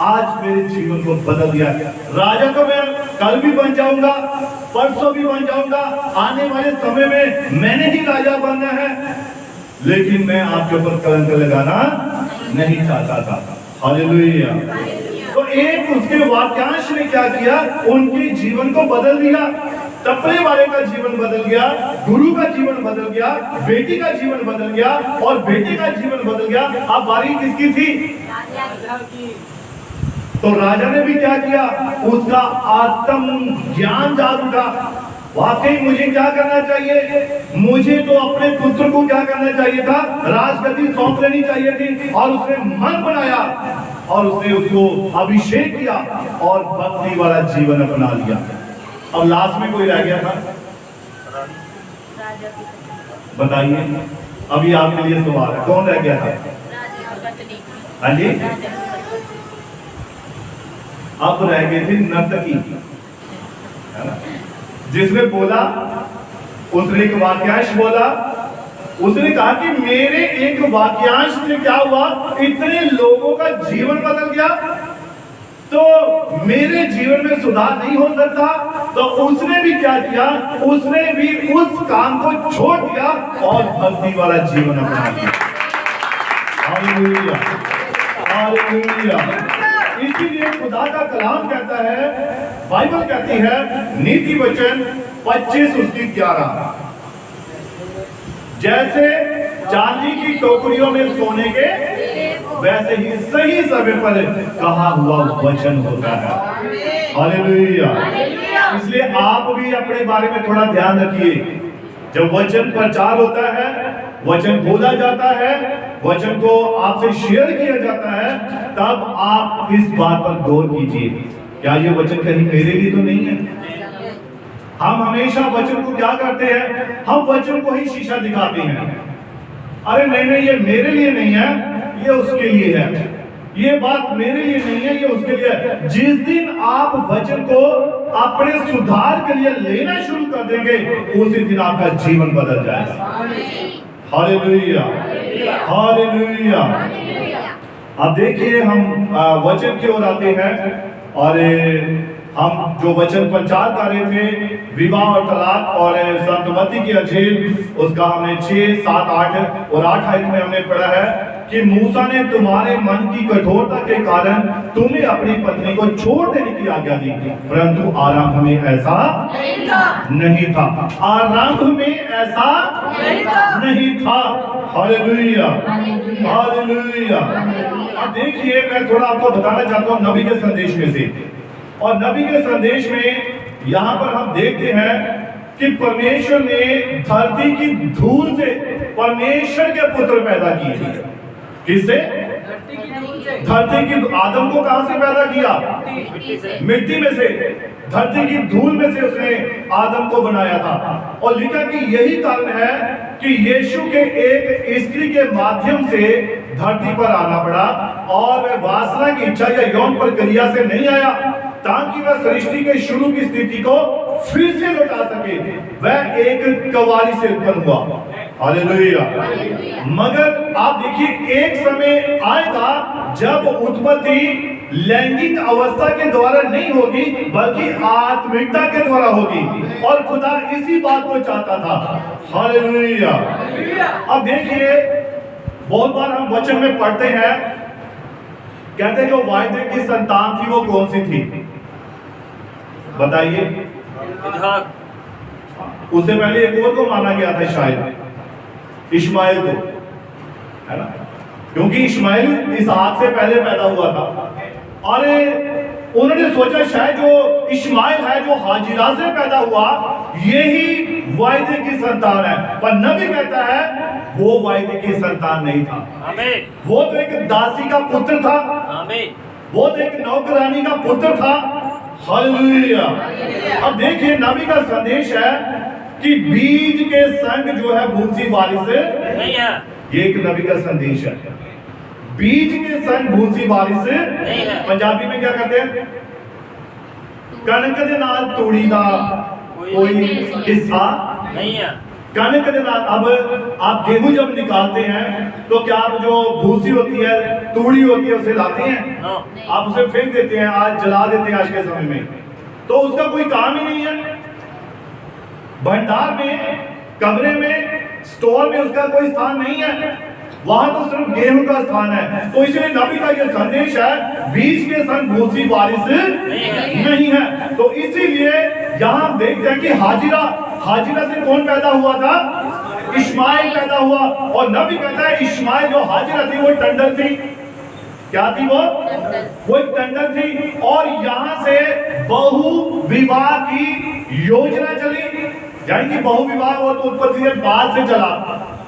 आज मेरे जीवन को बदल दिया। राजा तो मैं कल भी बन जाऊंगा, परसों भी बन जाऊंगा, आने वाले समय में मैंने ही राजा बनना है, लेकिन मैं आपके ऊपर कलंक लगाना नहीं चाहता था। हालेलुया। तो एक उसके वाक्यांश ने क्या किया? उनके जीवन को बदल दिया। टपरे वाले का जीवन बदल गया, गुरु का जीवन बदल गया, बेटी का जीवन बदल गया, और बेटे का जीवन बदल गया। अब बारी किसकी थी? तो राजा ने भी क्या किया? उसका आत्म ज्ञान जाग उठा। वाकई मुझे क्या करना चाहिए? मुझे तो अपने पुत्र को क्या करना चाहिए था? राजगद्दी सौंप लेनी चाहिए थी। और उसने मन बनाया और उसने उसको अभिषेक किया और भक्ति वाला जीवन अपना लिया। अब लास्ट में कोई रह गया था? बताइए, अभी आपके लिए सवाल है, कौन रह गया था? हाँ जी, अब रह गई थी नर्तकी, है ना? जिसने बोला, उसने एक वाक्यांश बोला, उसने कहा कि मेरे एक वाक्यांश से क्या हुआ? इतने लोगों का जीवन बदल गया, तो मेरे जीवन में सुधार नहीं हो सकता। तो उसने भी क्या किया? उसने भी उस काम को छोड़ दिया और भक्ति वाला जीवन अपना लिया। Hallelujah, hallelujah. इसीलिए खुदा का कलाम कहता है, बाइबल कहती है, नीति वचन 25 उसकी 11, जैसे चांदी की टोकरियों में सोने के वैसे ही सही समय पर कहा हुआ वचन होता है। हालेलुया। इसलिए आप भी अपने बारे में थोड़ा ध्यान रखिए। जब वचन प्रचार होता है, वचन बोला जाता है, वचन को आपसे शेयर किया जाता है, तब आप इस बात पर गौर कीजिए, क्या ये वचन कहीं मेरे लिए तो नहीं है? हम हमेशा वचन को क्या करते हैं? हम वचन को ही शीशा दिखाते हैं। अरे नहीं नहीं, ये मेरे लिए नहीं है, ये उसके लिए है। ये बात मेरे लिए नहीं है, ये उसके लिए है। जिस दिन आप वचन को अपने सुधार के लिए लेना शुरू कर देंगे, उसी दिन आपका जीवन बदल जाएगा। Hallelujah, hallelujah. अब देखिए, हम वचन की ओर आते हैं और हम जो वचन प्रचार कर रहे थे, विवाह और तलाक और संतमति की अंजील, उसका हमने 6, 7, 8 और 8 आयत में हमने पढ़ा है कि मूसा ने तुम्हारे मन की कठोरता के कारण तुम्हें अपनी पत्नी को छोड़ देने की आज्ञा दी, परंतु आरंभ में ऐसा नहीं था। आरंभ में ऐसा नहीं था। Hallelujah, hallelujah. अब देखिए, मैं थोड़ा आपको बताना चाहता हूँ नबी के संदेश में से। और नबी के संदेश में यहाँ पर हम देखते हैं कि परमेश्वर ने धरती की धूल से परमेश्वर के पुत्र पैदा किए। किससे? धरती की। आदम को कहां से पैदा किया? मिट्टी में से। धरती की धूल में से उसने आदम को बनाया था। और लिखा कि यही कारण है कि यीशु के एक स्त्री के माध्यम से धरती पर आना पड़ा, और वह वासना की इच्छा या यौन प्रक्रिया से नहीं आया, ताकि वह सृष्टि के शुरू की स्थिति को फिर से लौटा सके। वह एक कवारी से उत्पन्न हुआ। हालेलुया। मगर आप देखिए, एक समय आएगा जब उत्पत्ति लैंगिक अवस्था के द्वारा नहीं होगी, बल्कि आत्मिकता के द्वारा होगी, और खुदा इसी बात को चाहता था। हालेलुया। अब देखिए, बहुत बार हम वचन में पढ़ते हैं, कहते हैं जो वायदे की संतान थी वो कौन सी थी? बताइए। उससे पहले एक और को माना गया था, शायद इश्माइल को, है ना? क्योंकि इश्माइल इसहाक से पहले पैदा हुआ था, और उन्होंने सोचा शायद जो इश्माइल है, जो हाजिरा से पैदा हुआ, यही वायदे की संतान है। पर नबी कहता है वो वायदे की संतान नहीं था। वो तो एक दासी का पुत्र था। वो तो एक नौकरानी का पुत्र था। हालेलुया। अब देखिए, नबी का संदेश है कि बीज के संग जो है भूसी बारिश नहीं है। ये एक नबी का संदेश है। बीज के संग भूसी बारिश नहीं है। पंजाबी में क्या कहते हैं? कणक दे नाल तूड़ी दा कोई हिस्सा नहीं है। कणक दे नाल, अब आप गेहूं जब निकालते हैं तो क्या आप जो भूसी होती है, तूड़ी होती है, उसे लाते हैं? आप उसे फेंक देते हैं, आज जला देते हैं आज के समय में, तो उसका कोई काम ही नहीं है। भंडार में, कमरे में, स्टोर में उसका कोई स्थान नहीं है। वहां तो सिर्फ गेहूं का स्थान है। तो इसलिए नबी का यह संदेश है, बीज के संग भूसी बारिश नहीं है। तो इसीलिए यहां हम देखते हैं कि हाजिरा से कौन पैदा हुआ था? इश्माइल पैदा हुआ। और नबी कहता है इश्माइल जो हाजिरा थी वो टंडल थी। क्या थी वो? एक टंडल थी। और यहां से बहु विवाह की योजना चली, यानी कि बहु विवाह वो तो उत्पत्ति से बाद से चला,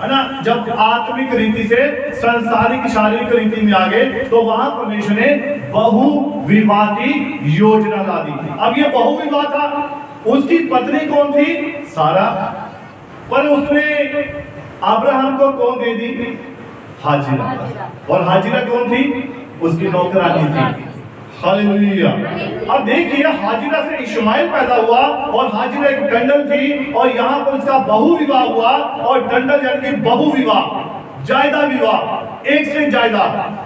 है ना? जब आत्मिक रीति से सांसारिक शारीरिक रीति में आ गए, तो वहां परमेश्वर ने बहु विवाह की योजना ला दी। अब ये बहु विवाह था। उसकी पत्नी कौन थी? सारा। पर उसने अब्राहम को कौन दे दी? हाजिरा। और हाजिरा कौन थी? उसकी नौकरानी थी। हालेलुया। अब देखिए, हाजिरा से इश्माइल पैदा हुआ, और हाजिरा एक टंडल थी, और यहाँ पर उसका बहु विवाह हुआ। और टंडल यानी कि बहु विवाह, जायदा विवाह, एक से जायदा।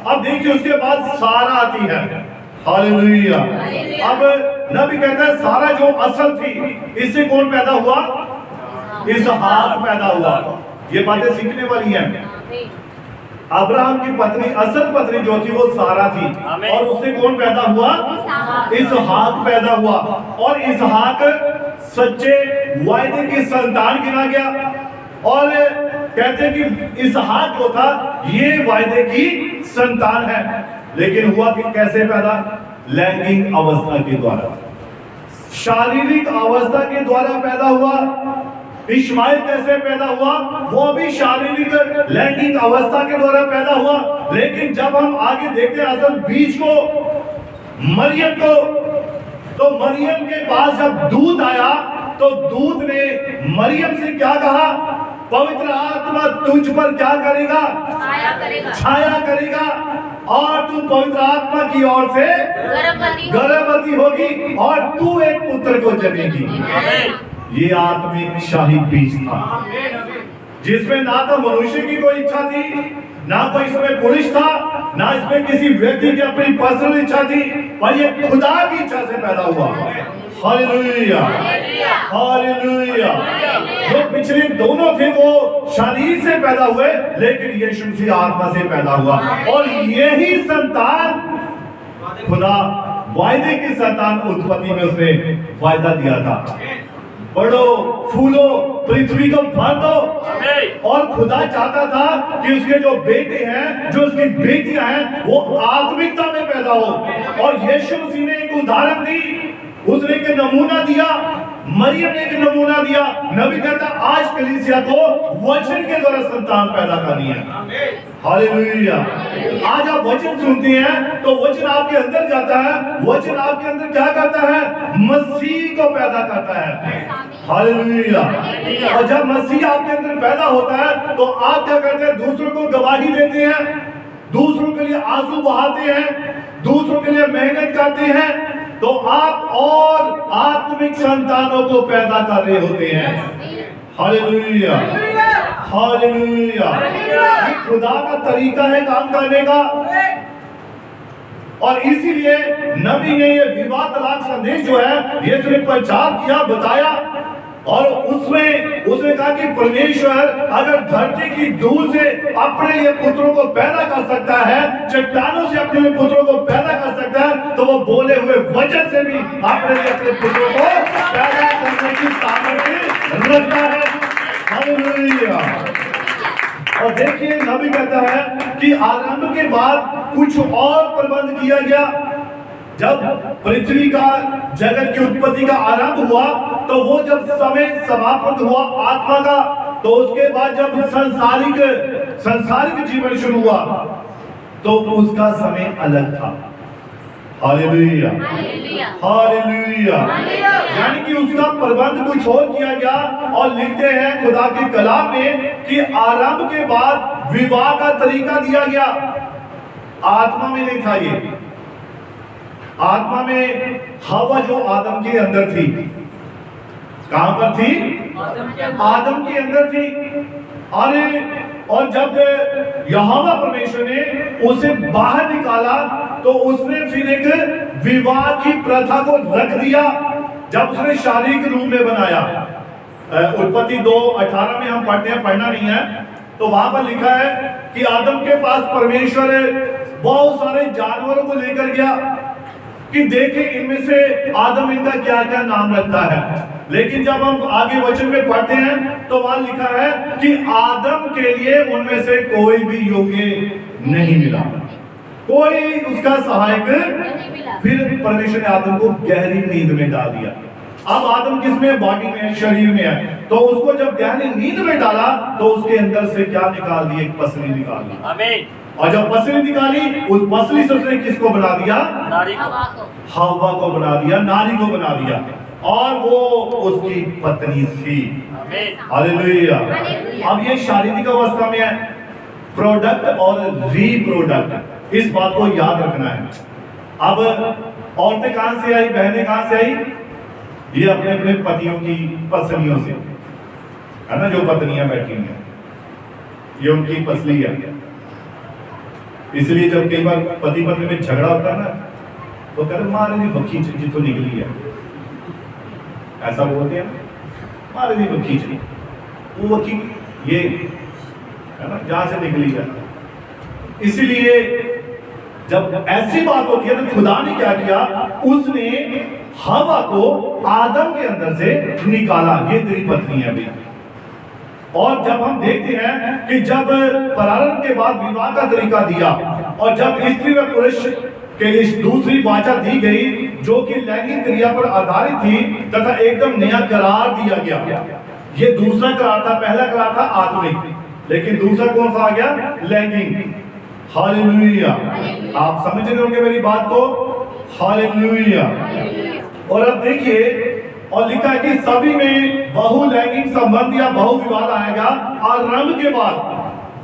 अब देखिए, उसके बाद सारा आती है। हालेलुया। अब नबी कहता है सारा जो असल थी, इससे कौन पैदा हुआ? इसहाक पैदा हुआ। ये बातें सीखने वाली हैं। अब्राहम की पत्नी, असल पत्नी जो थी वो सारा थी, और उससे कौन पैदा हुआ? इसहाक पैदा हुआ। और इसहाक सच्चे वायदे की संतान गिना गया। और कहते हैं कि इसहाक जो था ये वायदे की संतान है, लेकिन हुआ कि कैसे पैदा? लैंगिक अवस्था के द्वारा, शारीरिक अवस्था के द्वारा पैदा हुआ। इश्माइल कैसे पैदा हुआ? वो भी शारीरिक लैंगिक अवस्था के द्वारा पैदा हुआ। लेकिन जब हम आगे देखते हैं असल बीज को, मरियम को, तो मरियम के पास जब दूत आया तो दूत ने मरियम से क्या कहा? पवित्र आत्मा तुझ पर क्या करेगा? छाया करेगा और तू पवित्र आत्मा की ओर से गर्भवती होगी और तू एक पुत्र को जनेगी। ये आत्मिक शाही बीज था जिसमें ना तो मनुष्य की कोई इच्छा थी, ना कोई इसमें पुरुष था, ना इसमें किसी व्यक्ति की अपनी पर्सनल इच्छा थी, पर ये खुदा की इच्छा से पैदा हुआ। Hallelujah, hallelujah. जो पिछले दोनों थे वो शरीर से पैदा हुए, लेकिन यीशु मसीह आत्मा से पैदा हुआ। और यही संतान खुदा वायदे की संतान उत्पत्ति में उसने वायदा दिया था, बढ़ो फूलो पृथ्वी को भर दो। और खुदा चाहता था कि उसके जो बेटे हैं, जो उसकी बेटियां हैं, वो आत्मिकता में पैदा हो। और यीशु मसीह ने एक उदाहरण दी, उसने एक नमूना दिया, मरियम ने एक नमूना दिया। नबी कहता आज कलीसिया को वचन के द्वारा संतान पैदा करनी है। हालेलुया। आज आप वचन सुनते हैं तो वचन आपके अंदर जाता है, वचन आपके अंदर क्या करता है? मसीह को पैदा करता है। हालेलुया। और जब मसीह आपके अंदर पैदा होता है तो आप क्या करते हैं? दूसरों को गवाही देते हैं, दूसरों के लिए आंसू बहाते हैं, दूसरों के लिए मेहनत करते हैं, तो आप और आत्मिक संतानों को पैदा कर रहे होते हैं। Hallelujah, hallelujah. ये खुदा का तरीका है काम करने का। और इसीलिए नबी ने ये विवाह तलाक संदेश जो है ये उसने प्रचार किया, बताया। और उसमें उसने कहा कि परमेश्वर अगर धरती की धूल से अपने लिए पुत्रों को पैदा कर सकता है, चट्टानों से अपने लिए पुत्रों को पैदा कर सकता है, तो वो बोले हुए वचन से भी अपने लिए अपने पुत्रों को पैदा करने की सामर्थ्य रखता है। हालेलुया। और देखिए नबी कहता है कि आरंभ के बाद कुछ और प्रबंध किया गया। जब पृथ्वी का जगत की उत्पत्ति का आरंभ हुआ तो वो जब समय समाप्त हुआ आत्मा का, तो उसके बाद जब संसारिक जीवन शुरू हुआ तो उसका समय अलग था। Hallelujah, hallelujah. यानी कि उसका प्रबंध कुछ और किया गया। और लिखते हैं खुदा के कलाम में कि आरंभ के बाद विवाह का तरीका दिया गया। आत्मा में नहीं था ये, आत्मा में हवा जो आदम के अंदर थी, कहां पर थी? आदम के अंदर थी। अरे और जब यहोवा परमेश्वर ने उसे बाहर निकाला तो उसने फिर एक विवाह की प्रथा को रख दिया। जब उसने शारीरिक रूप में बनाया, उत्पत्ति 2:18 में हम पढ़ते हैं, पढ़ना नहीं है, तो वहां पर लिखा है कि आदम के पास परमेश्वर बहुत सारे जानवरों को लेकर गया कि देखे इनमें से आदम इनका क्या क्या नाम रखता है। लेकिन जब हम आगे वचन में पढ़ते हैं तो वहां लिखा है कि आदम के लिए उनमें से कोई भी योग्य नहीं मिला, कोई उसका सहायक नहीं मिला। फिर परमेश्वर ने आदम को गहरी नींद में डाल दिया। अब आदम किसमें? बॉडी में, शरीर में है। तो उसको जब गहरी नींद में डाला तो उसके अंदर से क्या निकाल दी? एक पसली निकाल दी। आमीन। और जब पसली निकाली, उस पसली से उसने किसको बना दिया? हव्वा को बना दिया, नारी को बना दिया। और वो उसकी पत्नी थी। हालेलुया। अब ये शारीरिक अवस्था में है, प्रोडक्ट और रीप्रोडक्ट, इस बात को याद रखना है। अब औरतें कहां से आई, बहनें कहां से आई? ये अपने अपने पतियों की पसलियों से, है ना, जो पत्नियां बैठी हैं, ये उनकी पसली है। इसलिए जब कई बार पति पत्नी में झगड़ा होता है ना, तो कहते मारे नहीं बखी जी तो निकली है, ऐसा बोलते हैं, मारे नहीं बखी जी, वो बखी ये है ना, जहां से निकली है। इसीलिए जब ऐसी बात होती है तो खुदा ने क्या किया? उसने हवा को आदम के अंदर से निकाला, ये तेरी पत्नी है अभी। और जब हम देखते हैं कि जब प्रारंभ के बाद विवाह का तरीका दिया और जब स्त्री व पुरुष के लिए दूसरी वाचा दी गई जो कि लैंगिक क्रिया पर आधारित थी तथा एकदम नया करार दिया गया। ये दूसरा करार था, पहला करार था आत्मिक, लेकिन दूसरा कौन सा आ गया? लैंगिक। हालेलुया। आप समझ रहे होंगे मेरी बात को? हालेलुया। और अब देखिए, और लिखा है कि सभी में बहुलैंगिक संबंध या बहु विवाह आएगा। आरंभ के बाद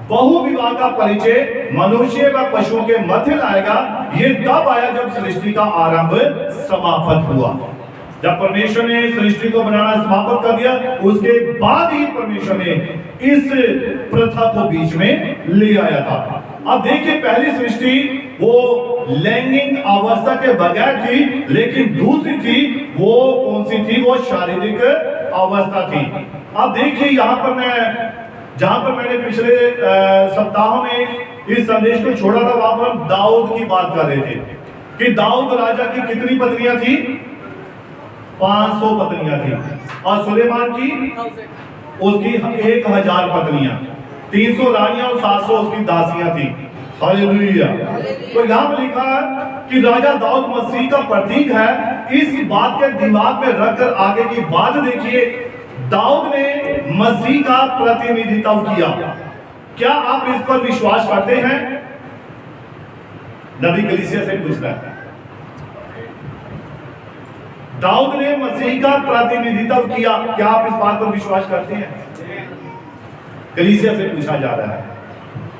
बहु विवाह का परिचय मनुष्य व पशुओं के मध्य लाएगा। ये तब आया जब सृष्टि का आरंभ समाप्त हुआ। जब परमेश्वर ने सृष्टि को बनाना समाप्त कर दिया, उसके बाद ही परमेश्वर ने इस प्रथा को बीच में ले आया था। अब देखिए, पहली सृष्टि वो लैंगिक अवस्था के बगैर थी, लेकिन दूसरी थी वो कौन सी थी? वो शारीरिक अवस्था थी। अब देखिए, यहाँ पर मैं जहां पर मैंने पिछले सप्ताहों में इस संदेश को छोड़ा था, वहां पर हम दाऊद की बात कर रहे थे कि दाऊद राजा की कितनी पत्नियां थी? 500 पत्नियां थी। और सुलेमान की उसकी 1000 पत्नियां, 300 रानियां और 700 उसकी दासियां थी। हालेलुया। तो यहाँ पर लिखा है कि राजा दाऊद मसीह का प्रतीक है। इस बात के दिमाग में रखकर आगे की बात देखिए, दाऊद ने मसीह का प्रतिनिधित्व किया। क्या आप इस पर विश्वास करते हैं? नबी कलीसिया से पूछ रहा है। दाऊद ने मसीह का प्रतिनिधित्व किया, क्या आप इस बात पर विश्वास करते हैं? कलीसिया से पूछा जा रहा है,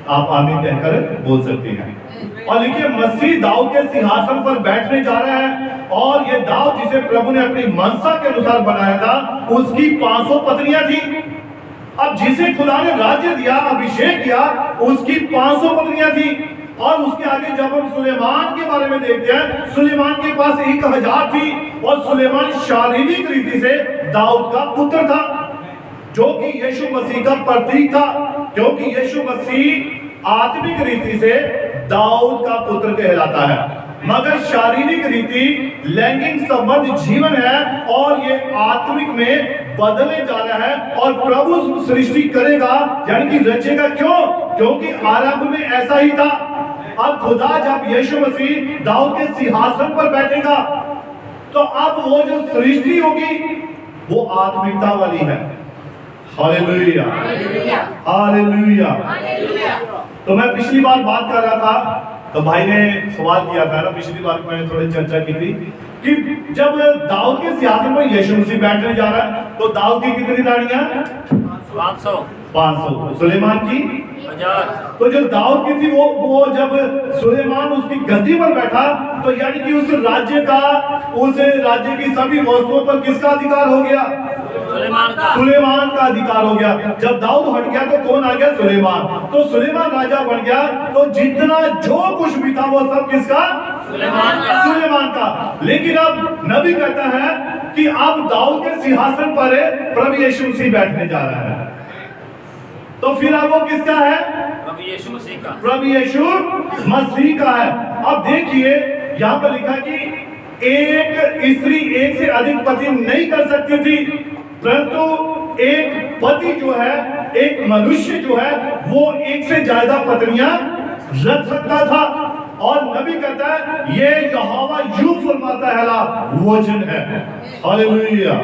आप आमीन कहकर बोल सकते हैं। और देखिए, मसीह दाऊद के सिंहासन पर बैठने जा रहा है, और ये दाऊद जिसे प्रभु ने अपनी मनसा के अनुसार बनाया था, उसकी 500 पत्नियां थी। अब जिसे खुदा ने राज्य दिया, अभिषेक किया, उसकी 500 पत्नियां थी। और उसके आगे जब हम सुलेमान के बारे में देखते हैं, सुलेमान के पास 1000 थी, और सुलेमान शारीरिक रीति से दाऊद का पुत्र था, जो कि यीशु मसीह का प्रतीक था, क्योंकि यीशु मसीह आत्मिक रीति से दाऊद का पुत्र कहलाता है। मगर शारीरिक रीति लैंगिक संबंध जीवन है, और ये आत्मिक में बदलने जा रहा है। और प्रभु सृष्टि करेगा, यानी कि रचेगा। क्यों? क्योंकि आरंभ में ऐसा ही था। अब खुदा जब यीशु मसीह दाऊद के सिंहासन पर बैठेगा, तो अब वो जो सृष्टि होगी वो आत्मिकता वाली है। Hallelujah, hallelujah. तो मैं पिछली बार बात कर रहा था, तो भाई ने सवाल किया था ना, पिछली बार मैंने थोड़ी चर्चा की थी कि जब दाऊद के सिंहासन पर यीशु मसीह बैठने जा रहा है, तो दाऊद की कितनी रानियां? 500। सुलेमान की 1000। तो जो दाऊद की थी वो जब सुलेमान उसकी गद्दी पर बैठा, तो यानी कि उस राज्य की सभी वस्तुओं पर किसका अधिकार हो गया? सुलेमान का अधिकार हो गया। जब दाऊद हट गया तो कौन आ गया? सुलेमान। तो सुलेमान राजा बन गया, तो जितना जो कुछ भी था वो सब किसका? सुलेमान का। लेकिन अब नबी कहता है कि अब दाऊद के सिंहासन पर प्रभु यीशु मसीह बैठने जा रहा है। तो फिर अब वो किसका है? प्रभु यीशु मसीह का। प्रभु यीशु मसीह का है। अब देखिए, यहाँ पर लिखा कि एक स्त्री एक से अधिक पति नहीं कर सकती थी, परंतु एक पति जो है, एक मनुष्य जो है, वो एक से ज्यादा पत्नियां रख सकता था। और नबी कहता है ये यहोवा यूं फरमाता है ला वचन है। हालेलुया।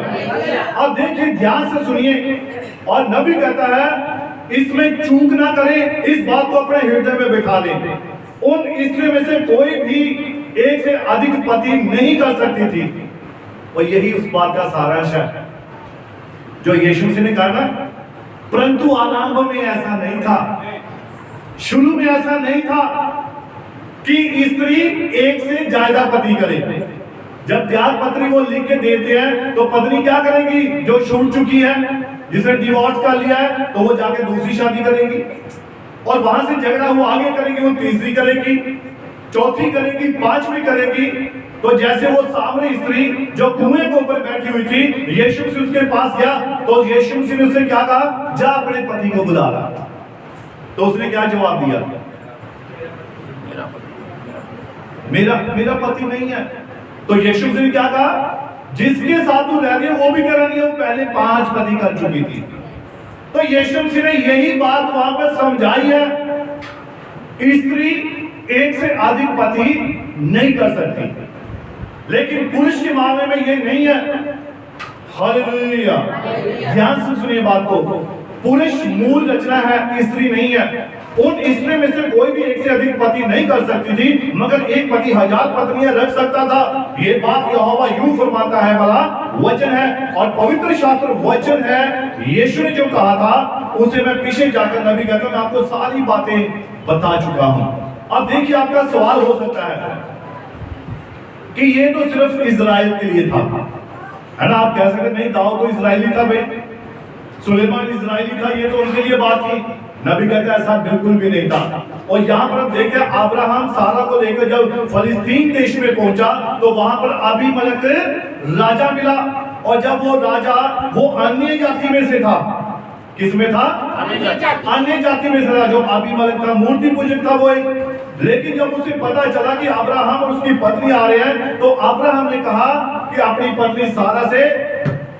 अब देखिए, ध्यान से सुनिए। और नबी कहता है इसमें चूक ना करें, इस बात को अपने हृदय में बिठा लें। उन स्त्रियों में से कोई भी एक से अधिक पति नहीं कर सकती थी। और यही उस बात का सारांश है जो यीशु मसीह ने कहा ना, परंतु आरंभ में ऐसा नहीं था, शुरू में ऐसा नहीं था कि स्त्री एक से ज्यादा पति करे। जब त्याग पत्री वो लिख के देते हैं, तो पत्नी क्या करेगी? जो छूट चुकी है, जिसने डिवोर्स कर लिया है, तो वो जाके दूसरी शादी करेगी, और वहां से झगड़ा हुआ आगे करेगी, वो तीसरी करेगी, चौथी करेगी, पांचवी करेगी। तो जैसे वो सामने स्त्री जो कुएं के ऊपर बैठी हुई थी, यीशु मसीह उसके पास गया, तो यीशु मसीह ने उससे क्या कहा? जा अपने पति को बुला ला। तो उसने क्या जवाब दिया? मेरा पति नहीं है। तो यीशु मसीह ने क्या कहा? जिसके साथ तू रह रही है वो भी कह रही है, वो पहले 5 पति कर चुकी थी। तो यीशु मसीह ने यही बात वहां पर समझाई है। स्त्री एक से अधिक पति नहीं कर सकती, लेकिन पुरुष के मामले में ये नहीं है। हालेलुया, ध्यान से सुनिए बात को। पुरुष मूल रचना है, स्त्री नहीं है। उन स्त्री में से कोई भी एक से अधिक पति नहीं कर सकती थी, मगर एक पति 1000 पत्नियां रख सकता था। ये बात यहोवा यूं फरमाता है, वाला वचन है और पवित्र शास्त्र वचन है। यीशु ने जो कहा था उसे मैं पीछे जाकर नबी कहता मैं आपको सारी बातें बता चुका हूं। अब देखिए, आपका सवाल हो सकता है कि ये तो सिर्फ इजराइल के लिए था, है ना। आप कह सकते नहीं, दाऊद तो इजरायली था भाई, सुलेमान इजरायली था, ये तो उनके लिए बात थी। नबी कहता है ऐसा बिल्कुल भी नहीं था। और यहाँ पर हम देखते हैं अब्राहम सारा को लेकर जब फलिस्तीन देश में पहुंचा तो वहां पर अबीमेलेक राजा मिला, और जब वो राजा वो अन्य जाति में से था। किस में था? अन्य जाति में से था। जो अबीमेलेक था मूर्ति पूजक था वो एक। लेकिन जब उसे पता चला कि अब्राहम और उसकी पत्नी आ रहे हैं, तो अब्राहम ने कहा कि अपनी पत्नी सारा से,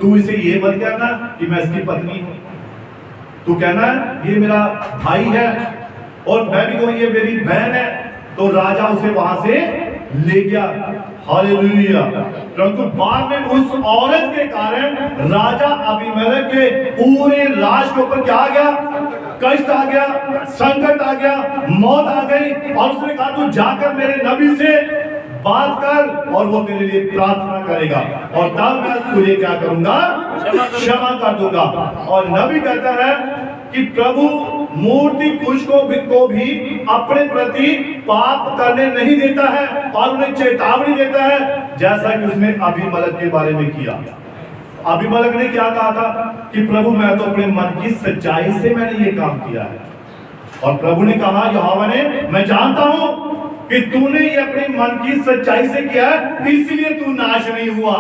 तू इसे ये मत कहना कि मैं इसकी पत्नी हूं, तू कहना ये मेरा भाई है और मैं भी कहूं ये मेरी बहन है। तो राजा उसे वहां से ले गया। हालेलुया। परंतु बाद में उस औरत के कारण राजा अबीमेलेक के पूरे राज के ऊपर क्या आ गया? कष्ट आ गया, संकट आ गया, मौत आ गई। और उसने कहा तू जाकर मेरे नबी से बात कर और वो तेरे लिए प्रार्थना करेगा, और तब मैं तुझे क्या करूंगा? क्षमा कर दूंगा। और नबी कहता है कि प्रभु मूर्ति पूजकों को भी अपने प्रति पाप करने नहीं देता है और उन्हें चेतावनी देता है, जैसा कि उसने अबीमेलेक के बारे में किया। अबीमेलेक ने क्या कहा था कि प्रभु मैं तो अपने मन की सच्चाई से मैंने ये काम किया है। और प्रभु ने कहा, यहोवा ने, मैं जानता हूं कि तूने ये अपने मन की सच्चाई से किया है, इसलिए तू नाश नहीं हुआ,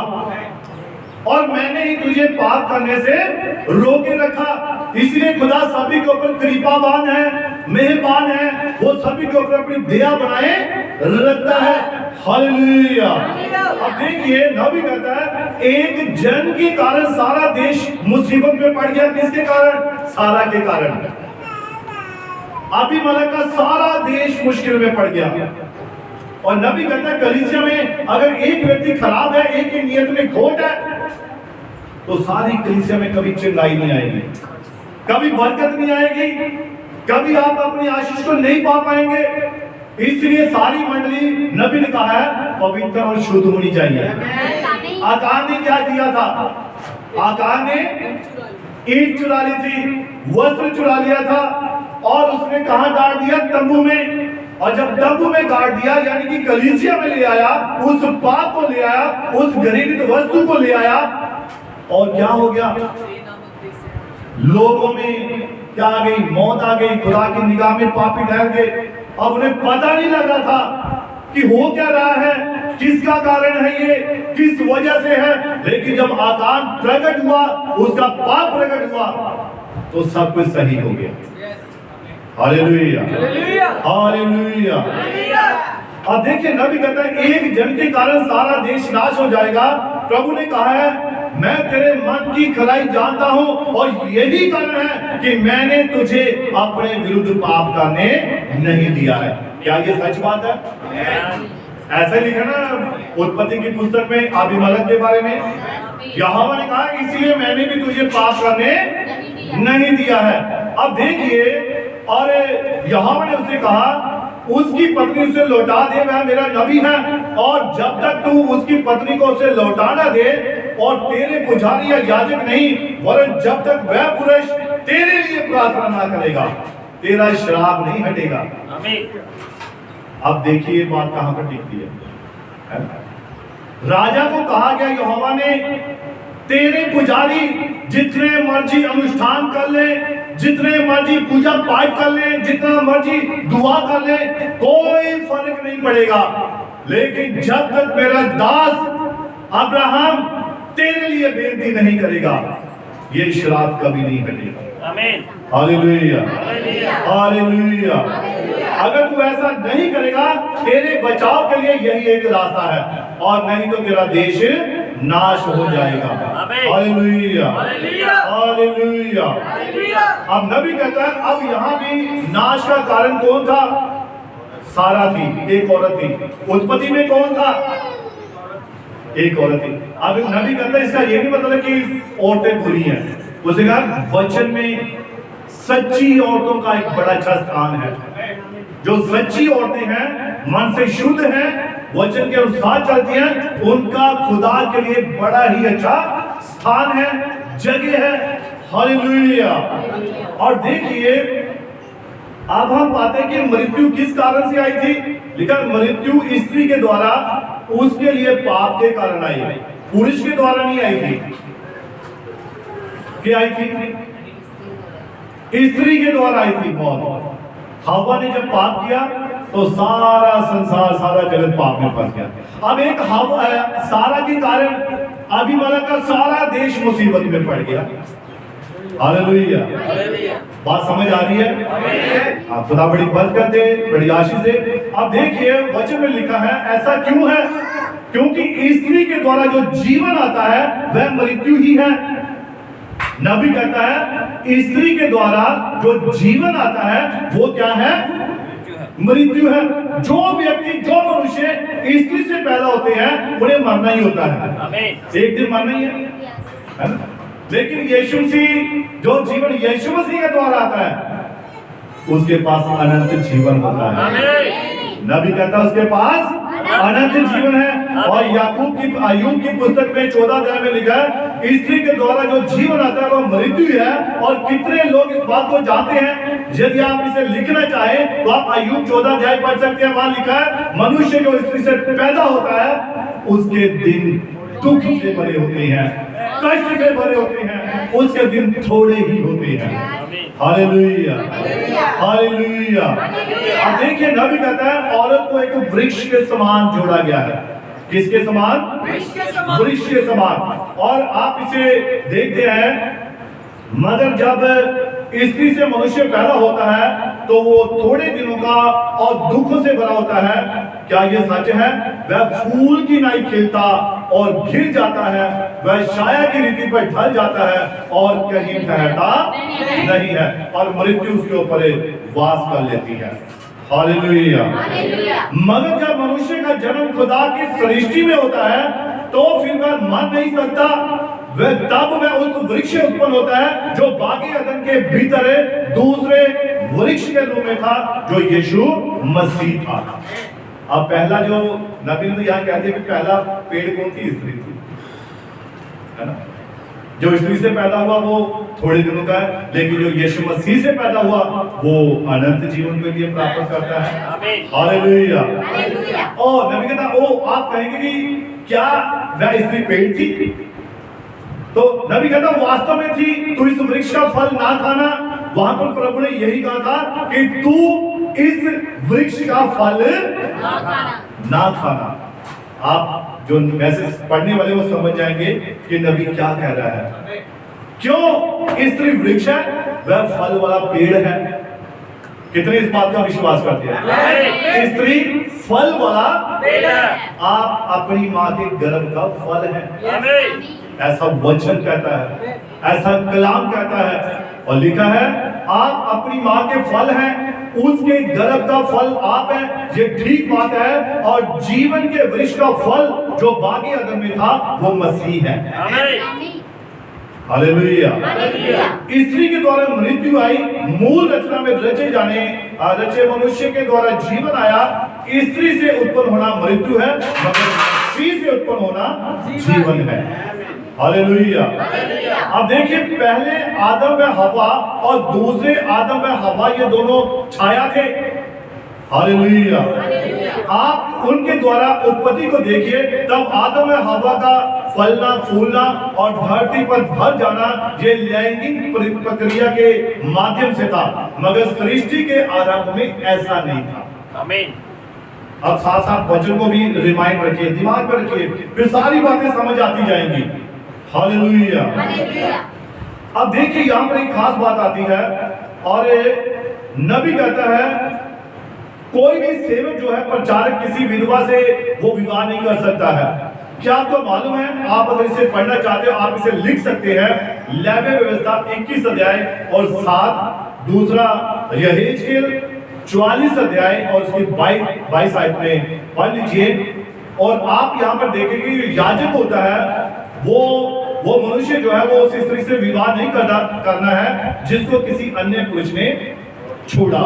और मैंने ही तुझे पाप करने से रोके रखा। इसलिए खुदा सभी के ऊपर कृपावान है, मेहरबान है, वो सभी के ऊपर अपनी दया बनाए रखता है। हालेलुया। अब देखिए, नबी कहता है एक जन के कारण सारा देश मुसीबत में पड़ गया। किसके कारण? सारा के कारण। अबीमेलेक का सारा देश मुश्किल में पड़ गया। और नबी कहता है कलीसिया में अगर एक व्यक्ति खराब है, एक की नियत में खोट है, तो सारी कलीसिया में कभी चिल्लाई नहीं आएगी, कभी बरकत नहीं आएगी, कभी आप अपनी आशीष को नहीं पा पाएंगे। इसलिए सारी मंडली, नबी ने कहा है, पवित्र और शुद्ध होनी चाहिए। आकान ने क्या किया था? आकान ने ईंट चुरा ली थी, वस्त्र चुरा लिया था, और उसने कहां गाड़ दिया? तंबू में। और जब तंबू में गाड़ दिया, यानी कि कलीसिया में ले आया, उस पाप को ले आया, उस घृणित वस्तु को ले आया, और क्या हो गया? लोगों में क्या आ गई? मौत आ गई। खुदा की निगाह में पापी ठहर गए। अब उन्हें पता नहीं लग रहा था कि हो क्या रहा है, किसका कारण है ये, किस वजह से है। लेकिन जब आकान प्रकट हुआ, उसका पाप प्रकट हुआ, तो सब कुछ सही हो गया। Hallelujah, hallelujah. अब देखिए, नबी कहता है एक जन के कारण सारा देश नाश हो जाएगा। प्रभु ने कहा है मैं तेरे मन की खराई जानता हूं, और यही कारण है कि मैंने तुझे अपने विरुद्ध पाप करने नहीं दिया है। क्या ये सच बात है? ऐसा लिखा ना उत्पत्ति की पुस्तक में अबीमेलेक के बारे में। यहोवा ने कहा इसलिए मैंने भी तुझे पाप करने नहीं दिया है। अब देखिए, और यहोवा ने उससे कहा उसकी पत्नी उसे लौटा दे, वह मेरा नबी है, और जब तक तू उसकी पत्नी को उसे लौटा ना दे, और तेरे पुजारी या याजक नहीं, वरन जब तक वह पुरुष तेरे लिए प्रार्थना ना करेगा, तेरा श्राप नहीं हटेगा। अब देखिए बात कहां पर टिकती है। राजा को कहा गया, यहोवा ने, तेरे पुजारी जितने मर्जी अनुष्ठान कर ले, जितने मर्जी पूजा पाठ कर ले, जितना मर्जी दुआ कर ले, कोई फर्क नहीं पड़ेगा, लेकिन जब तक मेरा दास अब्राहम तेरे लिए बेनती नहीं करेगा, ये श्राप कभी नहीं हटेगा। आमीन। Hallelujah, hallelujah. अगर तू ऐसा नहीं करेगा, तेरे बचाव के लिए यही एक रास्ता है, और नहीं तो तेरा देश नाश हो जाएगा। आमीन। Hallelujah hallelujah. हालेलुया। हालेलुया। अब नबी कहता है अब यहाँ भी नाश का कारण कौन था? सारा थी, एक औरत थी। उत्पत्ति में कौन था? एक औरत थी। अब नबी कहता है इसका ये नहीं मतलब कि औरतें बुरी हैं। उसने कहा वचन में सच्ची औरतों का एक बड़ा अच्छा स्थान है। जो सच्ची औरतें हैं, मन से शुद्ध हैं, वचन के अनुसार चलती हैं, उनका खुदा के लिए बड़ा ही अच्छा स्थान है, जगह है। हालेलुया। और देखिए अब हम पाते हैं कि मृत्यु किस कारण से आई थी। लिखा मृत्यु स्त्री के द्वारा उसके लिए पाप के कारण आई, पुरुष के द्वारा नहीं आई थी। क्या आई थी? स्त्री के द्वारा आई थी मौत। हवा ने जब पाप किया तो सारा संसार, सारा जगत पाप में फंस गया। अब एक हवा सारा के कारण अभिमलेख का सारा देश मुसीबत में पड़ गया। हालेलुया। बात समझ आ रही है? आप खुदा बड़ी बरकत दे, बड़ी आशीष दे। अब देखिए वचन में लिखा है ऐसा क्यों है? क्योंकि स्त्री के द्वारा जो जीवन आता है वह मृत्यु ही है। नबी कहता है स्त्री के द्वारा जो जीवन आता है वो क्या है? मृत्यु है। जो व्यक्ति, जो मनुष्य स्त्री से पैदा होते हैं उन्हें मरना ही होता है, एक दिन मरना ही है ना? लेकिन यीशु मसीह, जो जीवन यीशु मसीह के द्वारा आता है उसके पास अनंत जीवन होता है। नबी कहता है उसके पास अनंत जीवन है। और याकूब की, अय्यूब की पुस्तक में 14 अध्याय में लिखा है स्त्री के द्वारा जो जीवन आता है वह मृत्यु है। और कितने लोग इस बात को जानते हैं? यदि आप इसे लिखना चाहें तो आप अय्यूब 14 अध्याय पढ़ सकते हैं। वहां लिखा है मनुष्य जो स्त्री से पैदा होता है उसके दिन दुख से भरे होते हैं, कष्ट से भरे होते हैं, उसके दिन थोड़े ही होते हैं। Hallelujah hallelujah. अब देखिए नबी कहता है औरत को एक वृक्ष के समान जोड़ा गया है। किसके समान? वृक्ष के समान। और आप इसे देखते हैं मगर जब स्त्री से मनुष्य पैदा होता है तो वो थोड़े दिनों का और दुखों से भरा होता है। क्या ये सच है? वह फूल की नाई खिलता और गिर जाता है, वह छाया की रीति पर ढल जाता है और कहीं ठहरता नहीं है, और मृत्यु उसके ऊपर वास कर लेती है। हालेलुया। मगर जब मनुष्य का जन्म खुदा की सृष्टि में होता है तो फिर वह मर नहीं सकता। वह तब वह उस वृक्ष से उत्पन्न होता है जो बागी अदन के भीतर दूसरे वृक्ष के रूप में था, जो यीशु मसीह था। अब पहला जो नबी ने यहाँ कहते हैं कि पहला पेड़ कौन थी? स्त्री थी, है ना? जो स्त्री से पैदा हुआ वो थोड़े दिनों का है, लेकिन जो यीशु मसीह से पैदा हुआ वो अनंत जीवन के लिए प्राप्त करता है। हालेलुया। और नबी कहता ओ आप कहेंगे कि क्या वह स्त्री पेड़ थी? तो नबी कहता वास्तव में थी, तू इस वृक्ष का फल ना खाना। वहां पर प्रभु ने यही कहा था कि तू इस वृक्ष का फल ना खाना। आप जो मैसेज पढ़ने वाले वो समझ जाएंगे कि नबी क्या कह रहा है। क्यों स्त्री वृक्ष है? वह फल वाला पेड़ है। कितने इस बात का विश्वास करते हैं? स्त्री फल वाला पेड़ है। आप अपनी माँ के गर्भ का फल है, ऐसा वचन कहता है, ऐसा कलाम कहता है। और लिखा है आप अपनी माँ के फल हैं, उसके गर्भ का फल आप हैं। ये ठीक बात है। और जीवन के वृक्ष का फल जो बागी अदन में था वो मसीह है। हालेलुया। स्त्री के द्वारा मृत्यु आई, मूल रचना में रचे मनुष्य के द्वारा जीवन आया। स्त्री से उत्पन्न होना मृत्यु है, मगर मसीह से उत्पन्न होना जीवन है। हालेलुया। अब देखिए पहले आदम व हवा और दूसरे आदम व हवा ये दोनों छाया थे। हालेलुया। आप उनके द्वारा उत्पत्ति को देखिए, तब आदम व हवा का फलना फूलना और धरती पर भर जाना ये लैंगिक प्रक्रिया के माध्यम से था, मगर सृष्टि के आरंभ में ऐसा नहीं था। आमीन। अब साथ साथ वचन को भी रिमाइंड रखिए, दिमाग में रखिए, फिर सारी बातें समझ आती जाएंगी। हालेलुया। अब देखिए यहाँ पर एक खास बात आती है और नबी कहता है कोई भी सेवक जो है प्रचारक किसी विधवा से वो विवाह नहीं कर सकता है। क्या आपको मालूम है? आप अगर इसे पढ़ना चाहते हो आप इसे लिख सकते हैं। लेवी व्यवस्था 21 अध्याय और 7, दूसरा यहेजकेल 44 अध्याय और उसकी 22 आयत में पढ़ लीजिए। और आप यहाँ पर देखेंगे याजक होता है वो मनुष्य जो है वो उस स्त्री से विवाह नहीं करना है जिसको किसी अन्य पुरुष ने छोड़ा।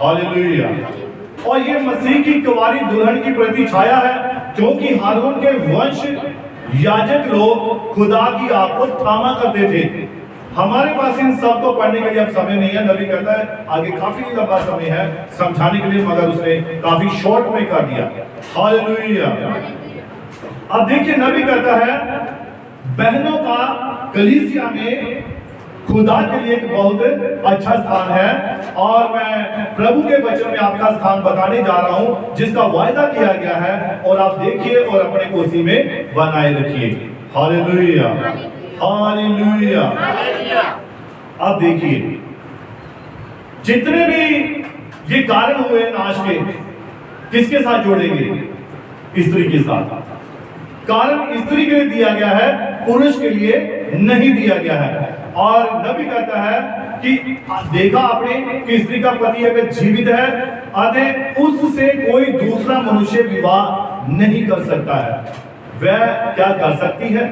हालेलुया। और ये मसीह की कुंवारी दुल्हन की प्रति छाया है, क्योंकि हारून के वंश याजक लोग खुदा की आग को थामा करते थे। हमारे पास इन सब को पढ़ने के लिए अब समय नहीं है। नबी कहता है आगे काफी लंबा समय है समझाने के लिए, मगर उसने काफी शॉर्ट में कर दिया। हालेलुया। अब देखिए नबी कहता है बहनों का कलीसिया में खुदा के लिए एक बहुत अच्छा स्थान है, और मैं प्रभु के वचन में आपका स्थान बताने जा रहा हूं जिसका वायदा किया गया है, और आप देखिए और अपने को उसी में बनाए रखिए। Hallelujah, hallelujah. अब देखिए जितने भी ये कारण हुए नाश के, किसके साथ जोड़ेंगे? स्त्री के साथ। कारण स्त्री के लिए दिया गया है, पुरुष के लिए नहीं दिया गया है। और नबी कहता है कि देखा आपने कि स्त्री का पति अगर जीवित है, अतः उससे कोई दूसरा मनुष्य विवाह नहीं कर सकता है। वह क्या कर सकती है?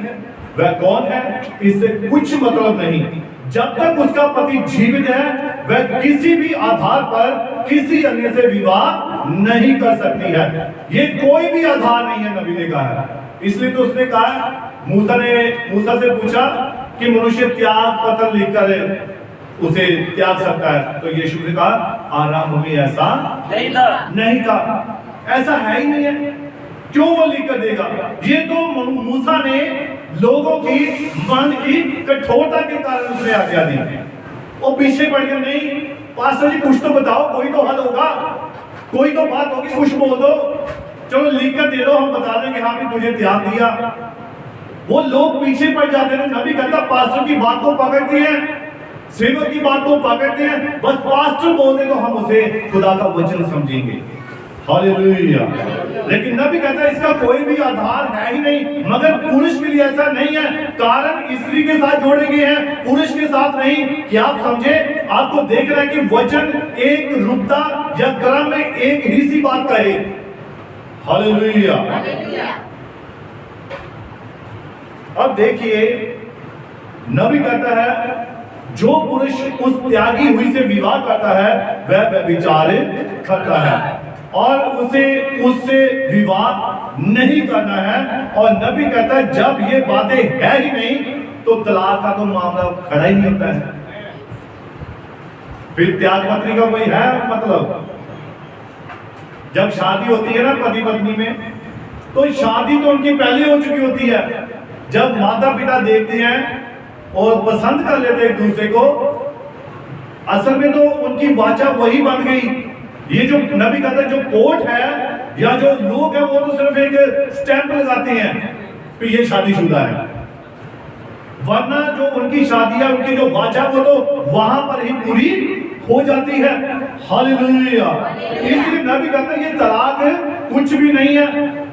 वह कौन है? इससे कुछ मतलब नहीं। जब तक उसका पति जीवित है वह किसी भी आधार पर किसी अन्य से विवाह नहीं कर सकती है। ये कोई भी आधार नहीं है, नबी ने कहा है। इसलिए तो उसने कहा, मूसा से पूछा कि मनुष्य त्याग पत्र लिखकर उसे त्याग सकता है, तो यीशु ने कहा आराम में ऐसा नहीं था। ऐसा है ही नहीं है, क्यों वो लिख कर देगा? ये तो मूसा ने लोगों की मन की कठोरता के कारण उसने आज्ञा दी। और पीछे पड़ गया, नहीं पास्टर जी कुछ तो बताओ, कोई तो हल होगा, कोई तो बात होगी, कुछ बोल दो, चलो लिख कर दे दो, हम बता देंगे हाँ भी तुझे त्याग दिया। वो लोग पीछे पड़ जाते हैं। नबी कहता पास्टर की बात को पकड़ते हैं, सेवक की बात को पकड़ते हैं, बस पास्टर बोल दे तो हम उसे खुदा का वचन समझेंगे। हालेलुया। लेकिन नबी कहता है इसका कोई भी आधार है ही नहीं। मगर पुरुष के लिए ऐसा नहीं है, कारण स्त्री के साथ जोड़े गए हैं, पुरुष के साथ नहीं। क्या आप समझे? आपको देख रहे हैं कि वचन एक रुकता या क्रम में एक ही सी बात कहे। हालेलुया। अब देखिए नबी कहता है जो पुरुष उस त्यागी हुई से विवाह करता है वह व्यभिचार करता है, और उससे विवाह नहीं करना है। और नबी कहता है जब ये बातें है ही नहीं तो तलाक का तो मामला खड़ा ही नहीं होता है। फिर त्याग पत्री का कोई है मतलब? जब शादी होती है ना पति पत्नी में, तो शादी तो उनकी पहले हो चुकी होती है। जब माता पिता देखते हैं और पसंद कर लेते हैं एक दूसरे को, असल में तो उनकी वाचा वही बन गई। ये जो नबी कहता है जो कोर्ट है या जो लोग हैं वो तो सिर्फ एक स्टैंप लगाते हैं कि ये शादीशुदा है, वरना जो उनकी शादी है उनकी जो वाचा वो तो वहां पर ही पूरी हो जाती है। हालेलुया। इसलिए नबी कहता है ये तलाक कुछ भी नहीं है।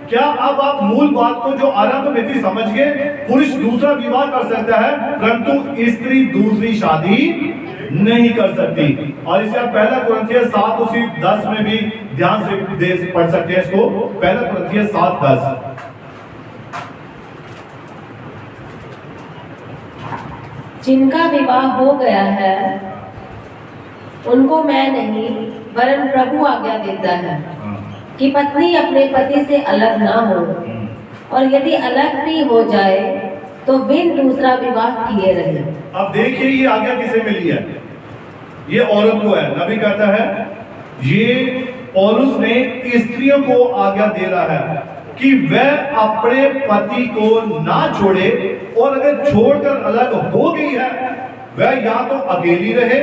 क्या अब आप मूल बात को जो आरंभ में थी समझ गए? पुरुष दूसरा विवाह कर सकता है परंतु स्त्री दूसरी शादी नहीं कर सकती। और इसे आप पहला कुरिन्थियों 7 उसी 10 में भी ध्यान से पढ़ सकते हैं इसको। पहला कुरिन्थियों 7:10। जिनका विवाह हो गया है उनको मैं नहीं वरन प्रभु आज्ञा देता है कि पत्नी अपने पति से अलग ना हो, और यदि अलग भी हो जाए तो बिन दूसरा विवाह किए रहे। अब देखिए ये आज्ञा किसे मिली है? ये औरत को है। नबी कहता है ये पौलुस ने स्त्रियों को आज्ञा दे रहा है कि वह अपने पति को ना छोड़े, और अगर छोड़कर अलग हो गई है वह या तो अकेली रहे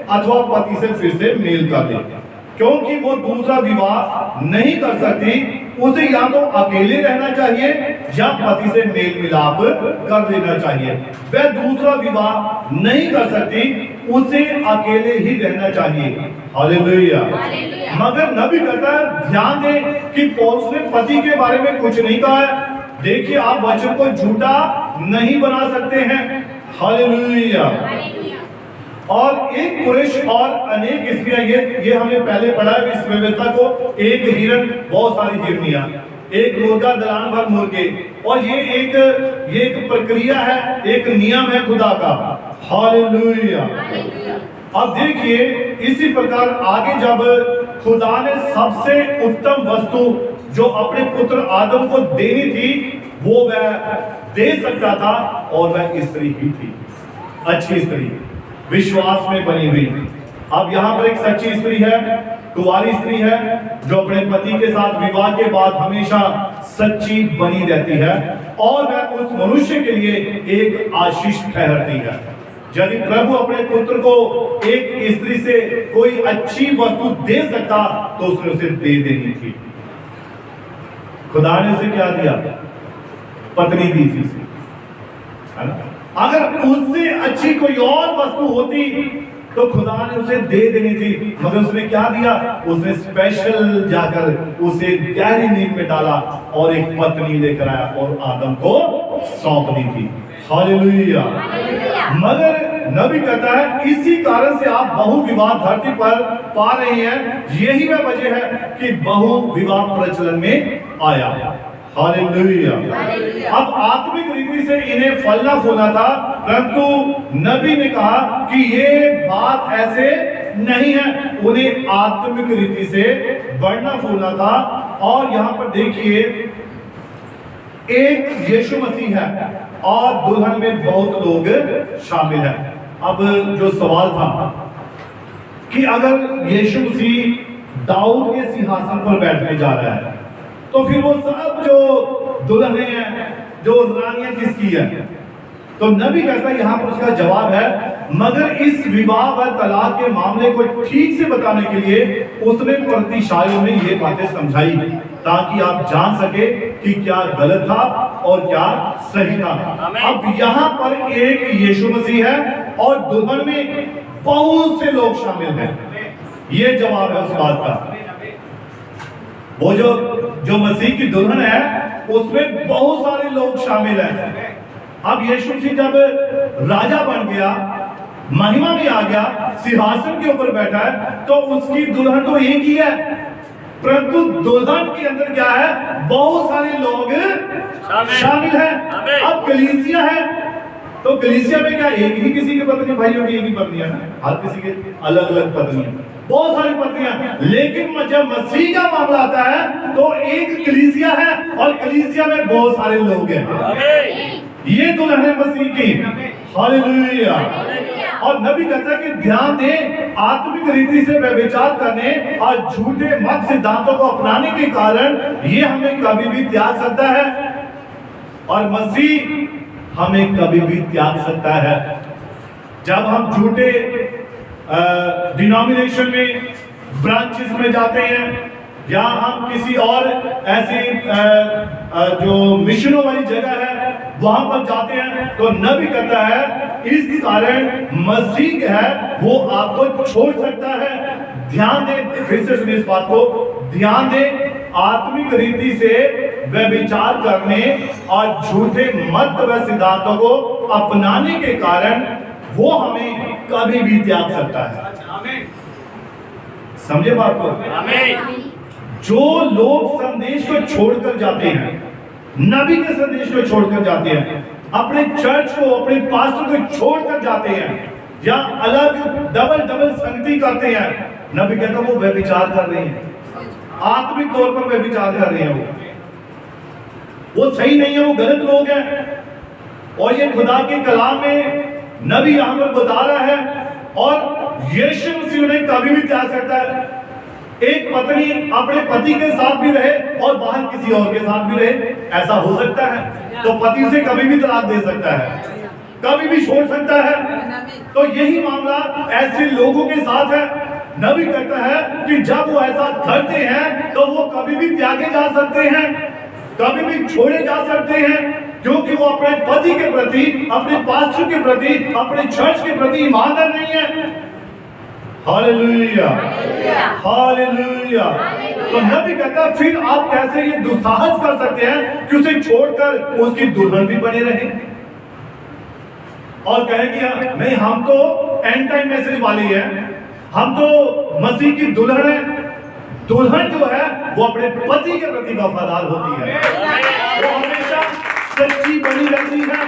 अथवा पति से फिर से मेल कर ले, क्योंकि वो दूसरा विवाह नहीं कर सकती। उसे या तो अकेले रहना चाहिए या पति से मेल मिलाप कर देना चाहिए। वह दूसरा विवाह नहीं कर सकती, उसे अकेले ही रहना चाहिए। हालेलुया। मगर नबी कहता है ध्यान दें कि पौलुस ने पति के बारे में कुछ नहीं कहा है, देखिए आप वचन को झूठा नहीं बना सकते हैं। हालेलुया। और एक पुरुष और अनेक स्त्रियां, ये हमने पहले पढ़ा है इस व्यवस्था को, एक हिरण बहुत सारी हिरनियां, एक मुर्गा दलान भर मुर्गे, और ये एक प्रक्रिया है, एक नियम है खुदा का। हालेलुया। अब देखिए इसी प्रकार आगे जब खुदा ने सबसे उत्तम वस्तु जो अपने पुत्र आदम को देनी थी वो वह दे सकता था, और वह स्त्री ही थी, अच्छी स्त्री, विश्वास में बनी हुई। अब यहाँ पर एक सच्ची स्त्री है, कुंवारी स्त्री है, जो अपने पति के साथ विवाह के बाद हमेशा सच्ची बनी रहती है, और वह उस मनुष्य के लिए एक आशीष ठहरती है। यदि प्रभु अपने पुत्र को एक स्त्री से कोई अच्छी वस्तु दे सकता तो उसने उसे दे देनी थी। खुदा ने उसे क्या दिया? पत्नी दी थी, है ना? अगर उससे अच्छी कोई और वस्तु होती तो खुदा ने उसे दे देनी थी, मगर उसने क्या दिया? उसने स्पेशल जाकर उसे गहरी नींद में डाला और एक पत्नी लेकर आया और आदम को सौंप दी थी। हालेलुया। मगर नबी कहता है इसी कारण से आप बहु विवाह धरती पर पा रहे हैं, यही वह वजह है कि बहु विवाह प्रचलन में आया। हालेलुया। अब आत्मिक रीति से इन्हें फलना फूलना था, परंतु नबी ने कहा कि ये बात ऐसे नहीं है, उन्हें आत्मिक रीति से बढ़ना फूलना था। और यहां पर देखिए एक यीशु मसीह है और दुल्हन में बहुत लोग शामिल हैं। अब जो सवाल था कि अगर यीशु मसीह दाऊद के सिंहासन पर बैठने जा रहा है तो फिर वो सब जो दुल्हने हैं, जो रानियां किसकी है? तो नबी कहता है यहां पर उसका जवाब है, मगर इस विवाह व तलाक के मामले को ठीक से बताने के लिए उसने प्रतिशाइयों में ये बातें समझाई ताकि आप जान सके कि क्या गलत था और क्या सही था। अब यहाँ पर एक यीशु मसीह है और दुल्हन में बहुत से लोग शामिल हैं, ये जवाब है उस बात का। वो जो मसीह की दुल्हन है उसमें बहुत सारे लोग शामिल हैं। अब यीशु मसीह जब राजा बन गया, महिमा में आ गया, सिंहासन के ऊपर बैठा है, तो उसकी दुल्हन तो एक ही है, परंतु दुल्हन के अंदर क्या है? बहुत सारे लोग शामिल हैं। अब कलीसिया है तो कलीसिया में क्या एक ही किसी की पत्नी, भाइयों की एक ही पत्नी है ना? हर किसी के अलग अलग पत्नी है, बहुत सारी पत्नियां, लेकिन जब मसीह का मामला आता है तो एक कलीसिया है और कलीसिया में बहुत सारे लोग हैं। ये दुल्हन है मसीह की। हालेलुया। और नबी कहता है कि ध्यान दें, आत्मिक रीति से व्यभिचार करने और झूठे मत सिद्धांतों को अपनाने के कारण ये हमें कभी भी त्याग सकता है और मसीह हमें कभी भी त्याग सकता है। जब हम झूठे डिनोमिनेशन में, ब्रांचेस में जाते हैं या हम किसी और ऐसी जो मिशनों वाली जगह है वहां पर जाते हैं, तो नबी कहता है इस कारण मसीह है वो आपको छोड़ सकता है। ध्यान दें, फिर से सुनिए इस बात को, ध्यान दें, आत्मिक रीति से व्यभिचार करने और झूठे मत व सिद्धांतों को अपनाने के कारण वो हमें कभी भी त्याग सकता है। समझे बात को? जो लोग संदेश को छोड़कर जाते हैं, नबी के संदेश को छोड़कर जाते हैं, अपने चर्च को, अपने पास्टर को छोड़कर जाते हैं या अलग डबल संगति करते हैं, नबी कहता वो व्यभिचार कर रहे हैं, आत्मिक तौर पर व्यभिचार कर रहे हैं। वो सही नहीं है, वो गलत लोग हैं। और ये खुदा के कलाम में नबी यहां पर बता रहा है और यीशु मसीह उन्हें कभी भी त्याग सकता है। एक पत्नी अपने पति के साथ भी रहे और बाहर किसी और के साथ भी रहे, ऐसा हो सकता है। तो पति उसे कभी भी तलाक दे सकता है, कभी भी छोड़ सकता है। तो यही मामला ऐसे लोगों के साथ है। नबी कहता है कि जब वो ऐसा करते हैं तो वो कभी भी त्यागे जा सकते हैं, कभी भी छोड़े जा सकते हैं, क्योंकि वो अपने पति के प्रति, अपने पास्टर के प्रति, अपने चर्च के प्रति ईमानदार नहीं है। Hallelujah, hallelujah. तो नबी कहता है फिर आप कैसे ये दुस्साहस कर सकते हैं कि उसे छोड़कर उसकी दुल्हन भी बने रहे और कहे कि नहीं, हम तो एंड टाइम मैसेज वाले हैं, हम तो मसीह की दुल्हन है। दुल्हन जो है वो अपने पति के प्रति वफादार होती है, वो हमेशा सच्ची बनी रहती है,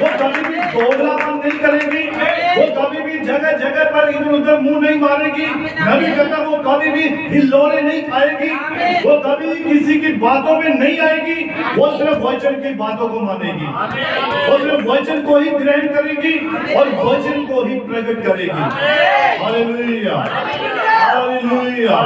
वो कभी भी दोगलापन नहीं करेगी, वो कभी भी जगह जगह पर इधर उधर मुंह नहीं मारेगी। नबी कहता वो कभी भी हिल्लोरे नहीं खाएगी, वो कभी किसी की बातों में नहीं आएगी, वो सिर्फ वचन की बातों को मानेगी, वो सिर्फ वचन को ही ग्रहण करेगी और वचन को ही प्रकट करेगी। Hallelujah, hallelujah.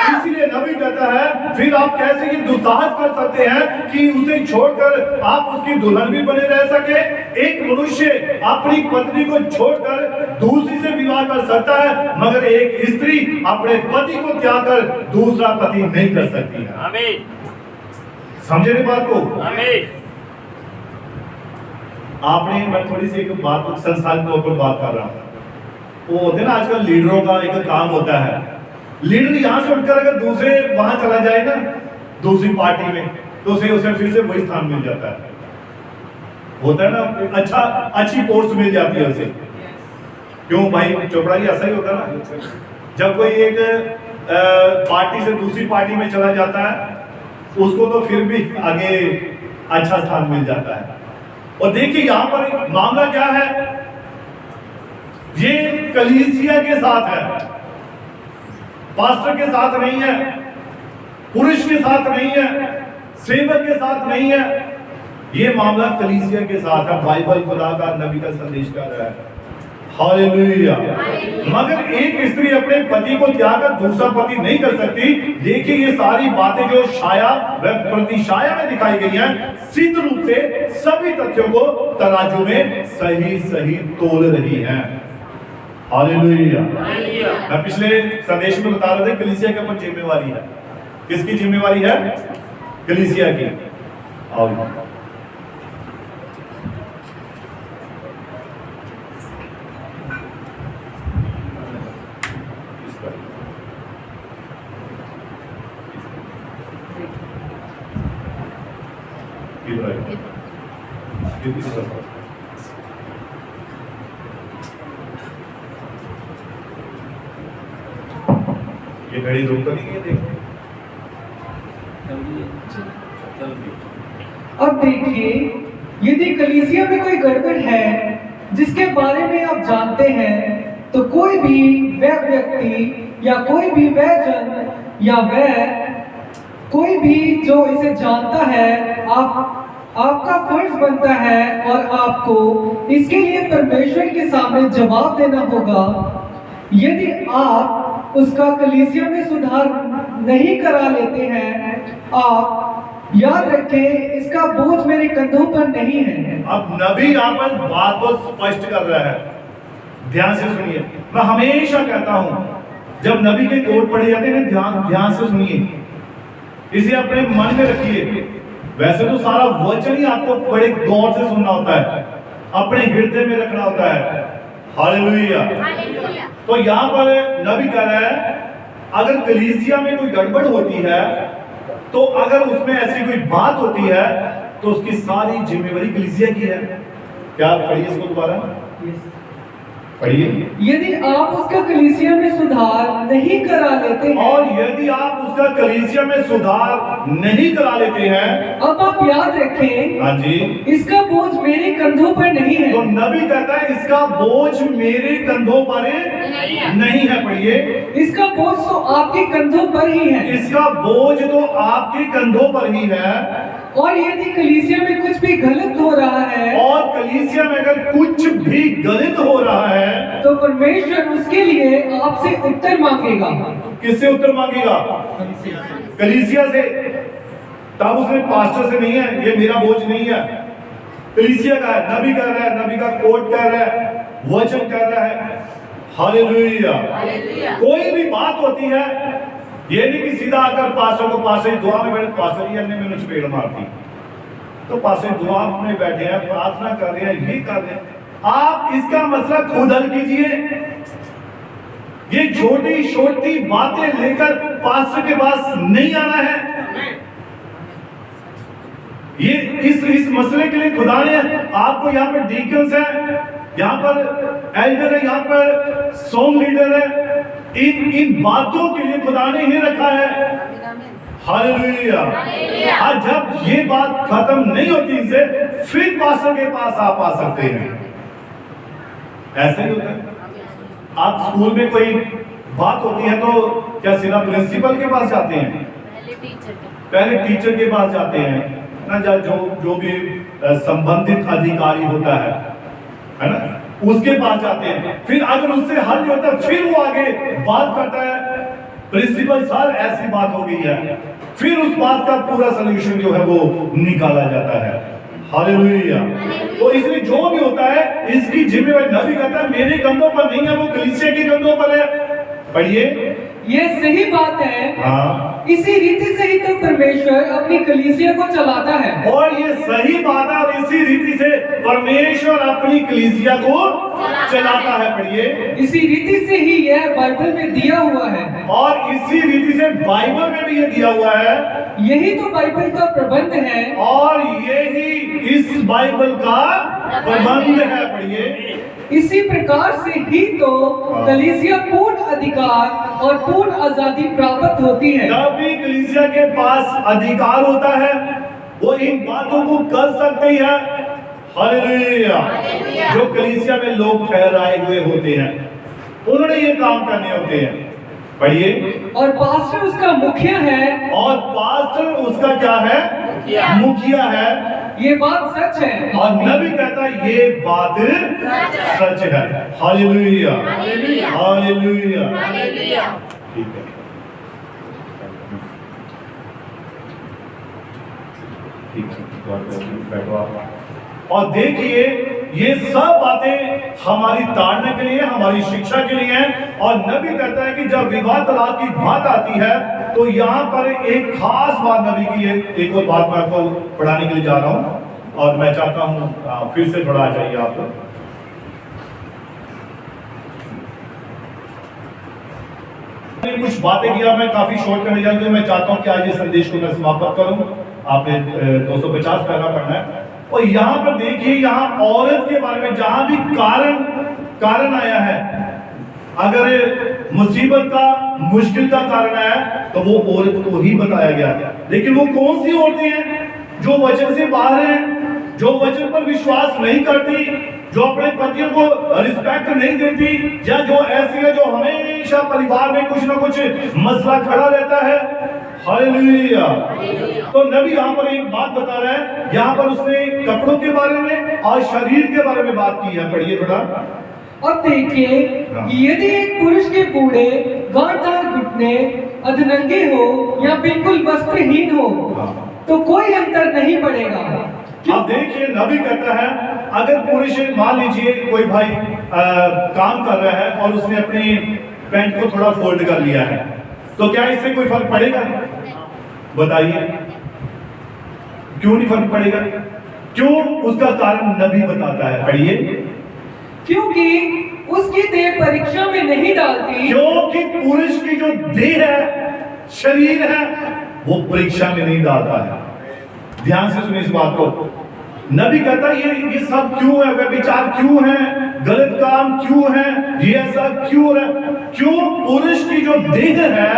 इसीलिए नबी कहता है फिर आप कैसे ये दुस्साहस कर सकते हैं कि उसे छोड़कर आप उसकी दुल्हन भी बने रह सके। एक मनुष्य अपनी पत्नी को छोड़कर दूसरी से विवाह कर सकता है, मगर एक स्त्री अपने पति को त्याग कर दूसरा पति नहीं कर सकती है। आमीन। समझे नहीं बात को? आमीन। आपने, मैं थोड़ी सी एक बात संस्थान के ऊपर बात कर रहा हूँ। वो होते ना आजकल लीडरों का एक काम होता है, लीडर यहाँ से उठकर अगर दूसरे वहां चला जाए ना दूसरी पार्टी में, तो उसे फिर से वही स्थान मिल जाता है। होता है ना, अच्छी पोस्ट मिल जाती है उसे। क्यों भाई चोपड़ा जी, ऐसा ही होता है ना, जब कोई एक पार्टी से दूसरी पार्टी में चला जाता है उसको तो फिर भी आगे अच्छा स्थान मिल जाता है। और देखिए यहाँ पर मामला क्या है, ये कलीसिया के साथ है, पास्टर के साथ नहीं है, पुरुष के साथ नहीं है, सेवक के साथ नहीं है, ये मामला कलीसिया के साथ है। बाइबल खुदा का नबी का संदेश कर रहा है। हालेलुया। मगर एक स्त्री अपने पति को त्याग कर दूसरा पति नहीं कर सकती। देखिए ये सारी बातें जो छाया व प्रतिछाया में दिखाई गई हैं, सिद्ध रूप से सभी तथ्यों को तराजू में सही सही तोल रही हैं। हालेलुया। मैं पिछले संदेश में बता रहा था कलीसिया के ऊपर जिम्मेवारी है। किसकी जिम्मेवारी है? कलीसिया की। आओ ये घड़ी रुक तो नहीं है, देखो। अब देखिए, यदि कलीसिया में कोई गड़बड़ है जिसके बारे में आप जानते हैं, तो कोई भी वह व्यक्ति या कोई भी वह जन या वह कोई भी जो इसे जानता है, आपका फर्ज बनता है और आपको इसके लिए परमेश्वर के सामने जवाब देना होगा। यदि आप उसका कलीसिया में सुधार नहीं करा लेते हैं, आप याद रखें इसका बोझ मेरे कंधों पर नहीं है। अब नबी यहाँ पर बात को स्पष्ट कर रहा है, ध्यान से सुनिए। मैं हमेशा कहता हूँ जब नबी के कोट पढ़े जाते हैं, ध्यान से सुनिए, इसे अपने मन में रखिए। वैसे तो सारा वचन ही आपको बड़े गौर से सुनना होता है, अपने हृदय में रखना होता है। हालेलुया। तो यहाँ पर नबी कह रहा है अगर कलीसिया में कोई गड़बड़ होती है, तो अगर उसमें ऐसी कोई बात होती है, तो उसकी सारी जिम्मेवारी कलीसिया की है। क्या पढ़िए इसको दोबारा पढ़िए। यदि आप उसका कलीसिया में सुधार नहीं करा लेते हैं, और यदि आप उसका कलीसिया में सुधार नहीं करा लेते हैं, अब आप याद रखें, हाँ जी, इसका बोझ मेरे कंधों पर नहीं है। तो नबी कहता है इसका बोझ मेरे कंधों पर नहीं है। पढ़िए, इसका बोझ तो आपके कंधों पर ही है। इसका बोझ तो आपके कंधों पर ही है। और यदि कलीसिया में कुछ भी गलत हो रहा है, और कलीसिया में अगर कुछ भी गलत हो रहा है, तो परमेश्वर उसके लिए आपसे उत्तर मांगेगा। किससे उत्तर मांगेगा? कलीसिया से। तब उसमें पास्टर से नहीं है, ये मेरा बोझ नहीं है, कलीसिया का है। नबी कह रहा है, नबी का कोट कह रहा है, वचन कह रहा है। हालेलुया। कोई भी बात होती है, ये नहीं कि सीधा आकर पास्टर को, पास्टर दुआ में बैठे, पास्टर जी ने मैंने चपेड़ मार दी, तो पास्टर दुआ में बैठे हैं, प्रार्थना कर रहे हैं, ये कर रहे हैं। आप इसका मसला खुद हल कीजिए। ये छोटी छोटी बातें लेकर पास्टर के पास नहीं आना है। ये इस मसले के लिए खुदा ने आपको यहाँ पर डीकन्स है, यहाँ पर एल्डर है, यहाँ पर सॉन्ग लीडर है, इन बातों के लिए खुदा ने इन्हें रखा है। हालेलुया। आज जब ये बात खत्म नहीं होती इनसे, फिर पास्टर के पास आप आ सकते हैं। ऐसे ही होता है। आप स्कूल में कोई बात होती है तो क्या सीधा प्रिंसिपल के पास जाते हैं? पहले टीचर के पास जाते हैं ना, जो भी संबंधित अधिकारी होता है ना, उसके पास जाते हैं। फिर अगर उससे हल नहीं होता फिर वो आगे बात करता है, प्रिंसिपल सर ऐसी बात हो गई है, फिर उस बात का पूरा सलूशन जो है वो निकाला जाता है। हालेलुया। तो इसलिए जो भी होता है इसकी जिम्मेवारी नबी कहता है मेरे कंधों पर नहीं है, वो कलीसिया के कंधों पर है। पढ़िए। ये सही बात है। हाँ। इसी रीति से ही तो परमेश्वर अपनी कलीसिया को चलाता है। और ये सही बात है, और इसी रीति से परमेश्वर अपनी कलीसिया को चलाता है। पढ़िए। इसी रीति से ही यह बाइबल में दिया हुआ है, और इसी रीति से बाइबल में भी ये दिया हुआ है। यही तो बाइबल का प्रबंध है, और यही इस बाइबल का प्रबंध है। पढ़िए। इसी प्रकार से ही तो कलीसिया पूर्ण अधिकार और पूर्ण आजादी प्राप्त होती है। तभी कलीसिया के पास अधिकार होता है, वो इन बातों को कर सकती है। हालेलुया। जो कलीसिया में लोग ठहराए हुए होते हैं उन्होंने ये काम करने होते हैं। पढ़िए। और पास्टर उसका मुखिया है, और पास्टर उसका क्या है? मुखिया है। ये बात सच है। और नबी कहता है ये बात सच है। हालेलुया। हालेलुया। ठीक है। बैठो आप। और देखिए ये सब बातें हमारी ताड़ने के लिए, हमारी शिक्षा के लिए हैं। और नबी कहता है कि जब विवाह तलाक की बात आती है तो यहाँ पर एक खास बात नबी की है। एक और बात मैं आपको पढ़ाने के लिए जा रहा हूँ, और मैं चाहता हूँ फिर से थोड़ा आ जाइए आप। कुछ बातें किया, मैं काफी शॉर्ट करने जा रहा हूँ। मैं चाहता हूँ कि आज इस संदेश को मैं समाप्त करूँ। आपने 250 पैरा पढ़ना है। और यहाँ पर देखिए, यहाँ औरत के बारे में जहां भी कारण आया है, अगर मुसीबत का, मुश्किल का कारण आया तो वो औरत को ही बताया गया। लेकिन वो कौन सी औरतें हैं? जो वचन से बाहर हैं, जो वचन पर विश्वास नहीं करती, जो अपने पतियों को रिस्पेक्ट नहीं देती, या जो ऐसी है जो हमेशा परिवार में कुछ ना कुछ मसला खड़ा रहता है। हालेलुया। तो नबी यहाँ पर एक बात बता रहा है। यहाँ पर उसने कपड़ों के बारे में और शरीर के बारे में बात की है। पढ़िए थोड़ा। अब देखिए, यदि एक पुरुष के बूढ़े, गांठदार घुटने, अधनंगे हो या बिल्कुल वस्त्रहीन हो तो कोई अंतर नहीं पड़ेगा। अब देखिए नबी कहता है अगर पुरुष, मान लीजिए कोई भाई काम कर रहा है और उसने अपनी पैंट को थोड़ा फोल्ड कर लिया है, तो क्या इससे कोई फर्क पड़ेगा? बताइए, क्यों नहीं फर्क पड़ेगा? क्यों? उसका कारण नबी बताता है। पढ़िए। क्योंकि उसकी देह परीक्षा में नहीं डालती। क्योंकि पुरुष की जो देह है, शरीर है, वो परीक्षा में नहीं डालता है। ध्यान से सुनिए इस बात को। नबी कहता है ये सब क्यों है? व्यभिचार क्यों है? गलत काम क्यों है? ये ऐसा क्यों है? क्यों? पुरुष की जो देह है,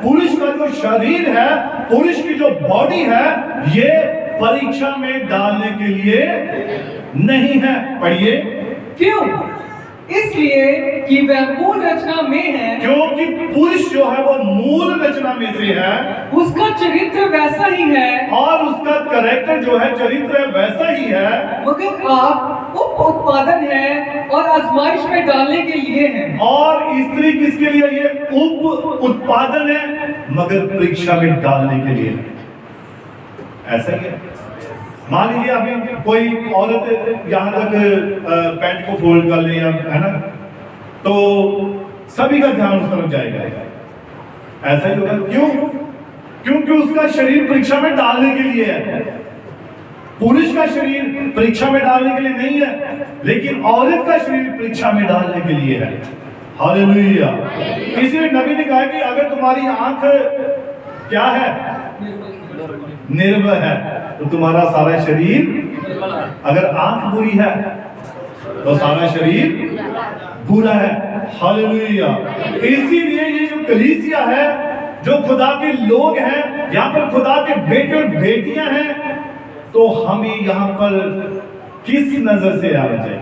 पुरुष का जो शरीर है, पुरुष की जो बॉडी है, ये परीक्षा में डालने के लिए नहीं है। पढ़िए। क्यों? इसलिए कि वह मूल रचना में है। क्योंकि पुरुष जो है वो मूल रचना में से है, उसका चरित्र वैसा ही है, और उसका कैरेक्टर जो है, चरित्र वैसा ही है। मगर आप उप उत्पादन है और आजमाइश में डालने के लिए है। और स्त्री किसके लिए? ये उप उत्पादन है, मगर परीक्षा में डालने के लिए। ऐसा ही है। मान लीजिए अभी कोई औरत यहाँ तक पैंट को फोल्ड कर ले, है ना, तो सभी का ध्यान उस तरफ जाएगा। ऐसा ही होगा। क्यों? क्योंकि उसका शरीर परीक्षा में डालने के लिए है। पुरुष का शरीर परीक्षा में डालने के लिए नहीं है, लेकिन औरत का शरीर परीक्षा में डालने के लिए है। हालेलुया। इसलिए नबी ने कहा कि अगर तुम्हारी आंख क्या है, निर्बल है, तो तुम्हारा सारा शरीर, अगर आंख बुरी है तो सारा शरीर बुरा है। हालेलुया। इसीलिए ये जो कलीसिया है, जो खुदा के लोग हैं, यहाँ पर खुदा के बेटे और बेटियां हैं, तो हमें यहाँ पर किस नजर से आना चाहिए?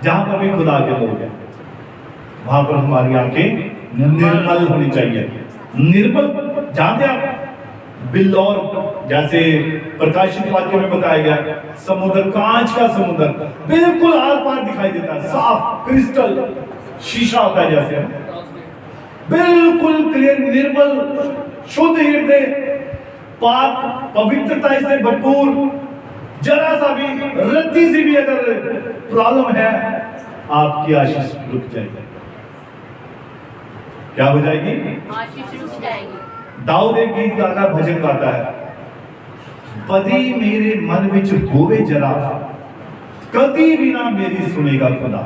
जहां पर भी खुदा के लोग हैं वहां पर हमारी आंखें निर्मल होनी चाहिए। निर्मल जानते आप, बिल्लौर जैसे प्रकाशित वाक्य में बताया गया, समुद्र, कांच का समुद्र बिल्कुल आर पार दिखाई देता है, साफ क्रिस्टल शीशा होता है जैसे, बिल्कुल क्लियर, निर्मल, शुद्ध हृदय, पाक पवित्रता से भरपूर। जरा सा भी रत्ती सी भी अगर प्रॉब्लम है, आपकी आशीष रुक जाएगी। क्या हो जाएगी? आशीष रुक जाएगी। दाऊद एक गीत गाता, भजन गाता है, पदी मेरे मन विच होवे जरा, कदी भी ना मेरी सुनेगा खुदा।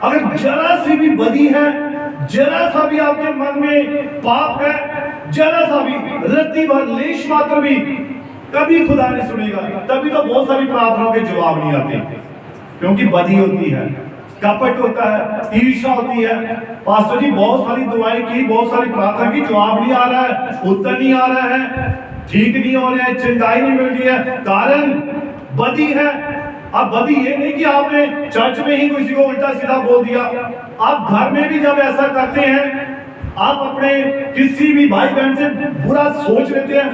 अगर जरा सी भी बदी है, जरा सा भी आपके मन में पाप है, जरा सा भी रत्ती भर लेश मात्र भी, कभी खुदा नहीं सुनेगा। तभी तो बहुत सारी प्रार्थनाओं के जवाब नहीं आते, क्योंकि बदी होती है, कपट होता है, ईर्ष्या होती है। पास्टर जी बहुत सारी दुआएं की, बहुत सारी प्रार्थना की, जवाब नहीं आ रहा है, उत्तर नहीं आ रहा है, ठीक नहीं हो रहा है, चिंताएं नहीं मिल रही है, कारण बदी है। अब बदी ये नहीं कि आपने चर्च में ही किसी को उल्टा सीधा बोल दिया, आप घर में भी जब ऐसा करते हैं, आप अपने किसी भी भाई बहन से बुरा सोच लेते हैं।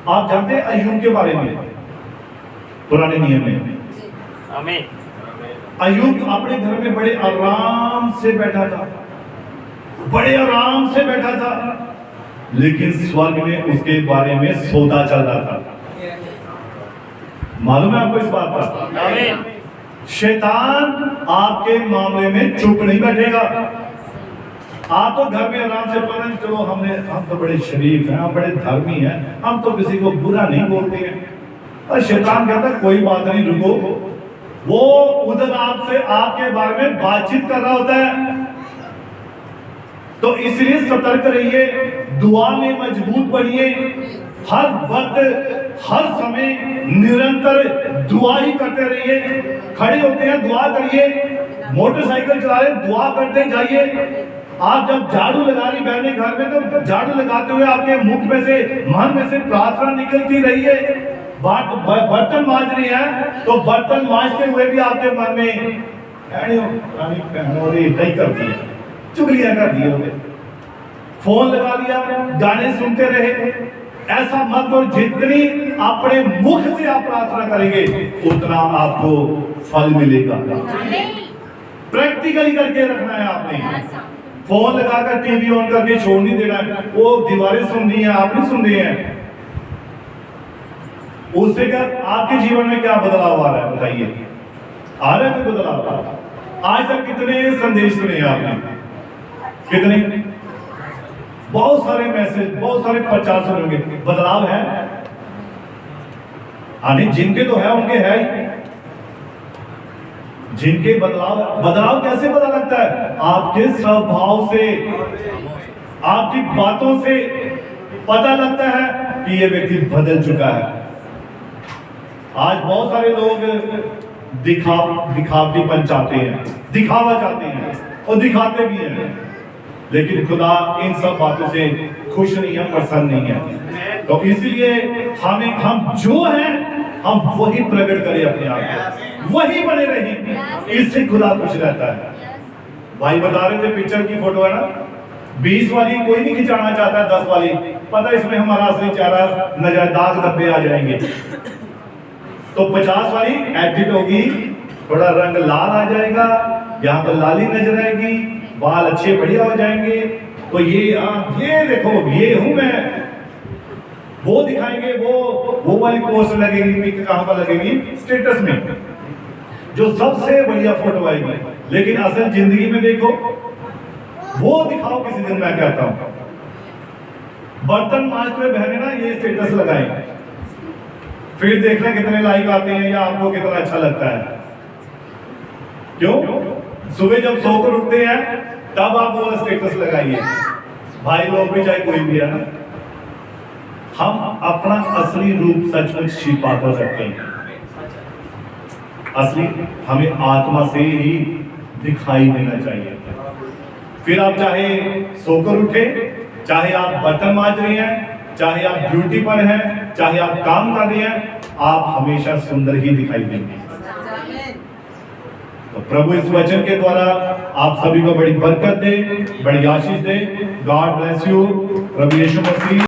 आप जानते हैं अय्यूब के बारे में, पुराने नियम में, आमीन। अय्यूब अपने घर में बड़े आराम से बैठा था, बड़े आराम से बैठा था, लेकिन स्वर्ग में उसके बारे में सौदा चल रहा था। मालूम है आपको इस बात का? आमीन। शैतान आपके मामले में चुप नहीं बैठेगा। आप तो घर में आराम से पढ़, चलो हम तो बड़े शरीफ हैं, हम बड़े धर्मी हैं, हम तो किसी को बुरा नहीं बोलते हैं। और शैतान कहता है कोई बात नहीं, रुको, वो उधर आपसे आपके बारे में बातचीत कर रहा होता है। तो इसलिए सतर्क रहिए, दुआ में मजबूत बनिए, हर वक्त हर समय निरंतर दुआ ही करते रहिए। खड़े होते हैं दुआ करिए, मोटरसाइकिल चला रहे दुआ करते जाइए। आप जब झाड़ू लगा रही बहने घर में, तो झाड़ू लगाते हुए आपके मुख में से, मन में से प्रार्थना निकलती रही है। बर्तन मांज रही है, तो बर्तन मांजते हुए भी आपके मन में करती है, चुगलियां कर दी होंगे, फोन लगा लिया, गाने सुनते रहे। ऐसा मत करो, जितनी अपने मुख से आप प्रार्थना करेंगे उतना आपको फल मिलेगा। प्रैक्टिकली करके रखना है आपने। फोन लगाकर टीवी ऑन करके छोड़ नहीं देना है, वो दीवारें सुन रही हैं, आप नहीं सुन रहे हैं। उससे क्या आपके जीवन में क्या बदलाव आ रहा है बताइए? आ रहा है कोई बदलाव? आज तक कितने संदेश सुने आपने? कितने? बहुत सारे मैसेज, बहुत सारे प्रचार सुनेंगे, बदलाव है? आने जिनके तो है उनके है ही। जिनके बदलाव कैसे पता लगता है? आपके स्वभाव से, आपकी बातों से पता लगता है कि ये व्यक्ति बदल चुका है। आज बहुत सारे लोग दिखावटीपन चाहते हैं, दिखावा चाहते हैं और दिखाते भी हैं, लेकिन खुदा इन सब बातों से खुश नहीं है, प्रसन्न नहीं है। तो इसलिए हम जो हैं हम वही प्रकट करें अपने आप को, वही बने रहें, इससे खुदा खुश रहता है। भाई बता रहे थे पिक्चर की फोटो है ना, 20 वाली कोई नहीं खिंचाना चाहता है, 10 वाली, पता है इसमें हमारा असली चेहरा नजर, दाग धब्बे आ जाएंगे। तो 50 वाली एडिट होगी, थोड़ा रंग लाल आ जाएगा, यहाँ पर लाली नजर आएगी, बाल अच्छे बढ़िया हो जाएंगे। तो ये देखो ये हूं मैं, वो दिखाएंगे, वो वाली पोस्ट लगेगी, पिक कहां पर लगेगी? स्टेटस में, जो सबसे बढ़िया फोटो आएगी। लेकिन असल जिंदगी में देखो, वो दिखाओ किसी दिन। मैं कहता हूं बर्तन मांजते हुए बहने ना ये स्टेटस लगाएंगे, फिर देखना कितने लाइक आते हैं या आपको कितना अच्छा लगता है। क्यों? सुबह जब सोकर उठते हैं तब आप वो स्टेटस लगाइए, भाई लोग भी चाहे कोई भी है ना, हम अपना असली रूप सचमुच छिपा कर रखते हैं। असली हमें आत्मा से ही दिखाई देना चाहिए। फिर आप चाहे सोकर उठे, चाहे आप बर्तन मांज रही हैं, चाहे आप ड्यूटी पर हैं, चाहे आप काम कर रही हैं, आप हमेशा सुंदर ही दिखाई देंगे। तो प्रभु इस वचन के द्वारा आप सभी को बड़ी बरकत दे, बड़ी आशीष दे। God bless you. प्रभु यीशु मसीह